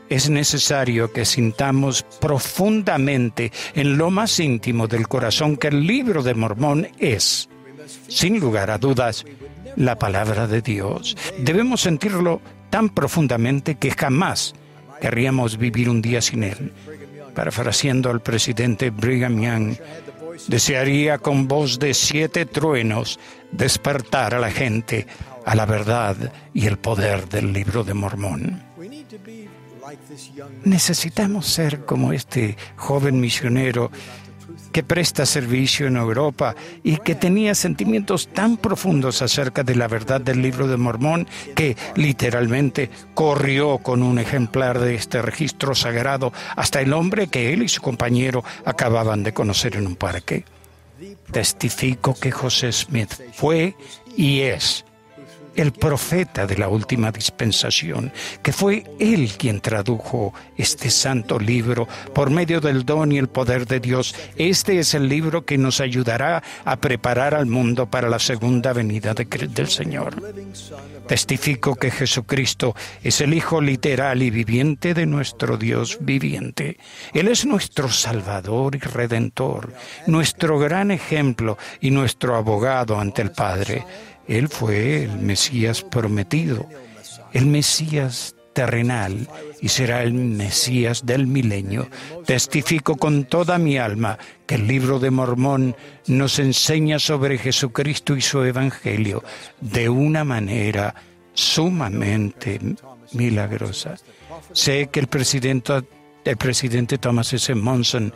Es necesario que sintamos profundamente en lo más íntimo del corazón que el Libro de Mormón es, sin lugar a dudas, la palabra de Dios. Debemos sentirlo tan profundamente que jamás querríamos vivir un día sin él. Parafraseando al presidente Brigham Young, desearía con voz de 7 truenos despertar a la gente a la verdad y el poder del Libro de Mormón. Necesitamos ser como este joven misionero que presta servicio en Europa y que tenía sentimientos tan profundos acerca de la verdad del Libro de Mormón que literalmente corrió con un ejemplar de este registro sagrado hasta el hombre que él y su compañero acababan de conocer en un parque. Testifico que José Smith fue y es el profeta de la última dispensación, que fue él quien tradujo este santo libro por medio del don y el poder de Dios. Este es el libro que nos ayudará a preparar al mundo para la segunda venida del Señor. Testifico que Jesucristo es el Hijo literal y viviente de nuestro Dios viviente. Él es nuestro Salvador y Redentor, nuestro gran ejemplo y nuestro abogado ante el Padre. Él fue el Mesías prometido, el Mesías terrenal, y será el Mesías del milenio. Testifico con toda mi alma que el libro de Mormón nos enseña sobre Jesucristo y su Evangelio de una manera sumamente milagrosa. Sé que el presidente Thomas S. Monson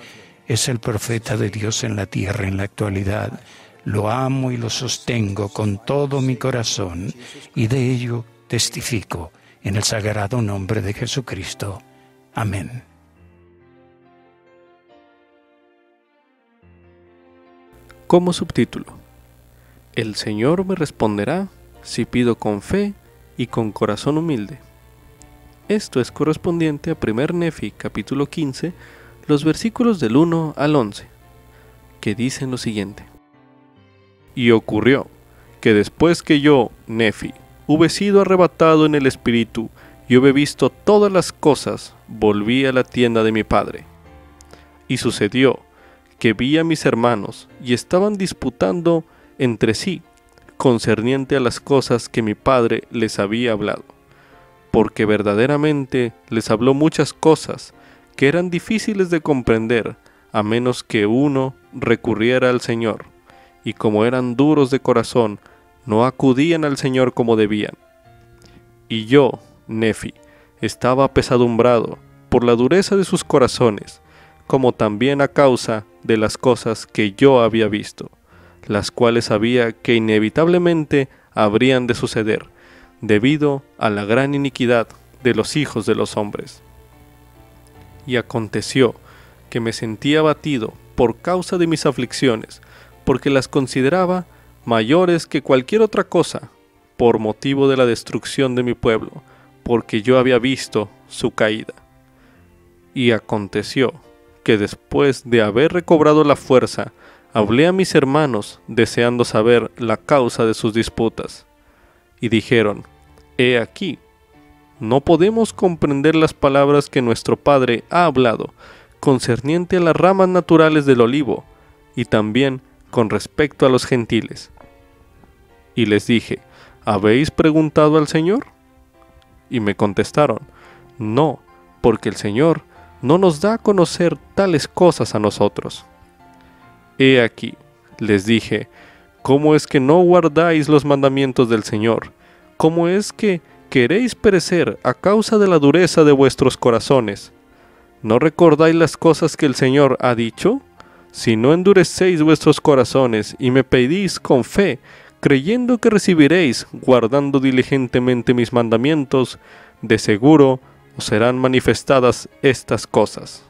es el profeta de Dios en la tierra en la actualidad. Lo amo y lo sostengo con todo mi corazón, y de ello testifico en el sagrado nombre de Jesucristo. Amén. Como subtítulo: El Señor me responderá si pido con fe y con corazón humilde. Esto es correspondiente a 1 Nefi, capítulo 15, los versículos del 1 al 11, que dicen lo siguiente. Y ocurrió que después que yo, Nefi, hube sido arrebatado en el espíritu y hube visto todas las cosas, volví a la tienda de mi padre. Y sucedió que vi a mis hermanos y estaban disputando entre sí concerniente a las cosas que mi padre les había hablado, porque verdaderamente les habló muchas cosas que eran difíciles de comprender, a menos que uno recurriera al Señor. Y como eran duros de corazón, no acudían al Señor como debían. Y yo, Nefi, estaba apesadumbrado por la dureza de sus corazones, como también a causa de las cosas que yo había visto, las cuales sabía que inevitablemente habrían de suceder, debido a la gran iniquidad de los hijos de los hombres. Y aconteció que me sentía abatido por causa de mis aflicciones, porque las consideraba mayores que cualquier otra cosa, por motivo de la destrucción de mi pueblo, porque yo había visto su caída. Y aconteció que después de haber recobrado la fuerza, hablé a mis hermanos, deseando saber la causa de sus disputas. Y dijeron: He aquí, no podemos comprender las palabras que nuestro padre ha hablado, concerniente a las ramas naturales del olivo, y también con respecto a los gentiles. Y les dije: ¿Habéis preguntado al Señor? Y me contestaron: No, porque el Señor no nos da a conocer tales cosas a nosotros. He aquí, les dije, ¿cómo es que no guardáis los mandamientos del Señor? ¿Cómo es que queréis perecer a causa de la dureza de vuestros corazones? ¿No recordáis las cosas que el Señor ha dicho? Si no endurecéis vuestros corazones y me pedís con fe, creyendo que recibiréis, guardando diligentemente mis mandamientos, de seguro os serán manifestadas estas cosas.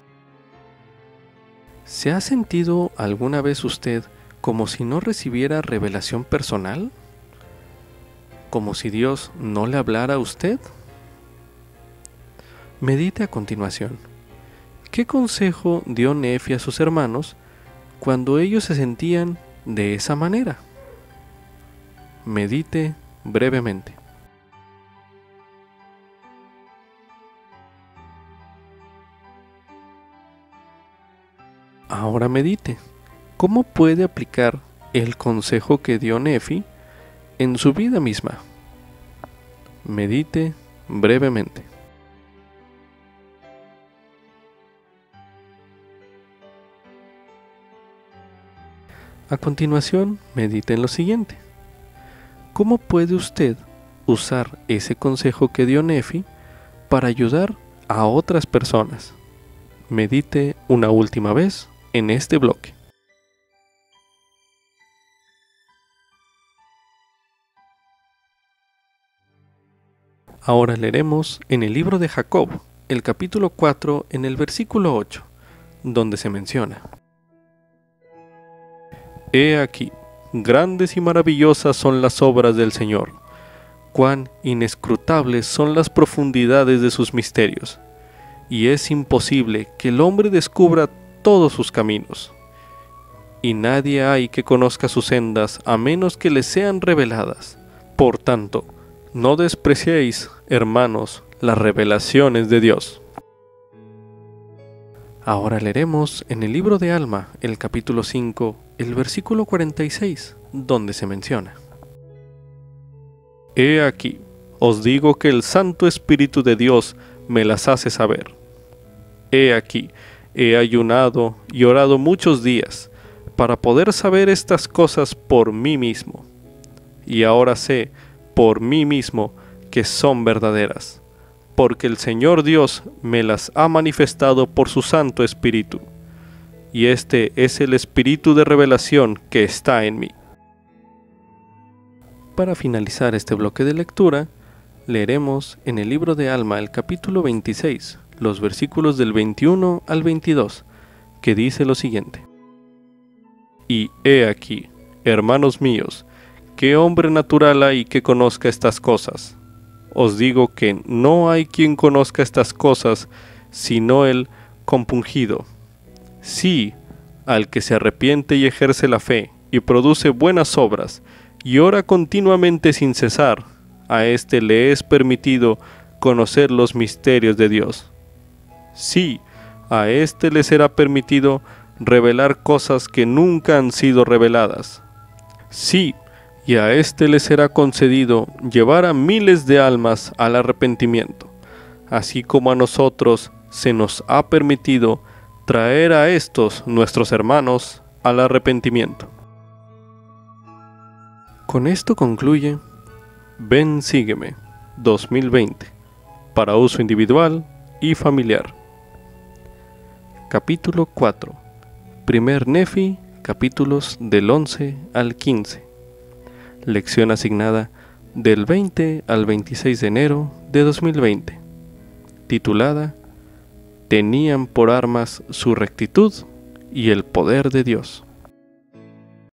¿Se ha sentido alguna vez usted como si no recibiera revelación personal? ¿Como si Dios no le hablara a usted? Medite a continuación. ¿Qué consejo dio Nefi a sus hermanos cuando ellos se sentían de esa manera? Medite brevemente. Ahora medite. ¿Cómo puede aplicar el consejo que dio Nefi en su vida misma? Medite brevemente. A continuación, medite en lo siguiente. ¿Cómo puede usted usar ese consejo que dio Nefi para ayudar a otras personas? Medite una última vez en este bloque. Ahora leeremos en el libro de Jacob, el capítulo 4, en el versículo 8, donde se menciona: He aquí, grandes y maravillosas son las obras del Señor. Cuán inescrutables son las profundidades de sus misterios. Y es imposible que el hombre descubra todos sus caminos. Y nadie hay que conozca sus sendas a menos que les sean reveladas. Por tanto, no despreciéis, hermanos, las revelaciones de Dios. Ahora leeremos en el libro de Alma, el capítulo 5, el versículo 46, donde se menciona: He aquí, os digo que el Santo Espíritu de Dios me las hace saber. He aquí, he ayunado y orado muchos días para poder saber estas cosas por mí mismo. Y ahora sé por mí mismo que son verdaderas, porque el Señor Dios me las ha manifestado por su Santo Espíritu. Y este es el Espíritu de revelación que está en mí. Para finalizar este bloque de lectura, leeremos en el libro de Alma el capítulo 26, los versículos del 21 al 22, que dice lo siguiente: Y he aquí, hermanos míos, ¿qué hombre natural hay que conozca estas cosas? Os digo que no hay quien conozca estas cosas, sino el compungido. Sí, al que se arrepiente y ejerce la fe, y produce buenas obras, y ora continuamente sin cesar, a éste le es permitido conocer los misterios de Dios. Sí, a éste le será permitido revelar cosas que nunca han sido reveladas. Sí, y a éste le será concedido llevar a miles de almas al arrepentimiento, así como a nosotros se nos ha permitido traer a estos nuestros hermanos al arrepentimiento. Con esto concluye Ven Sígueme 2020, para uso individual y familiar. Capítulo 4. Primer Nefi, capítulos del 11 al 15. Lección asignada del 20 al 26 de enero de 2020. Titulada Tenían por armas su rectitud y el poder de Dios.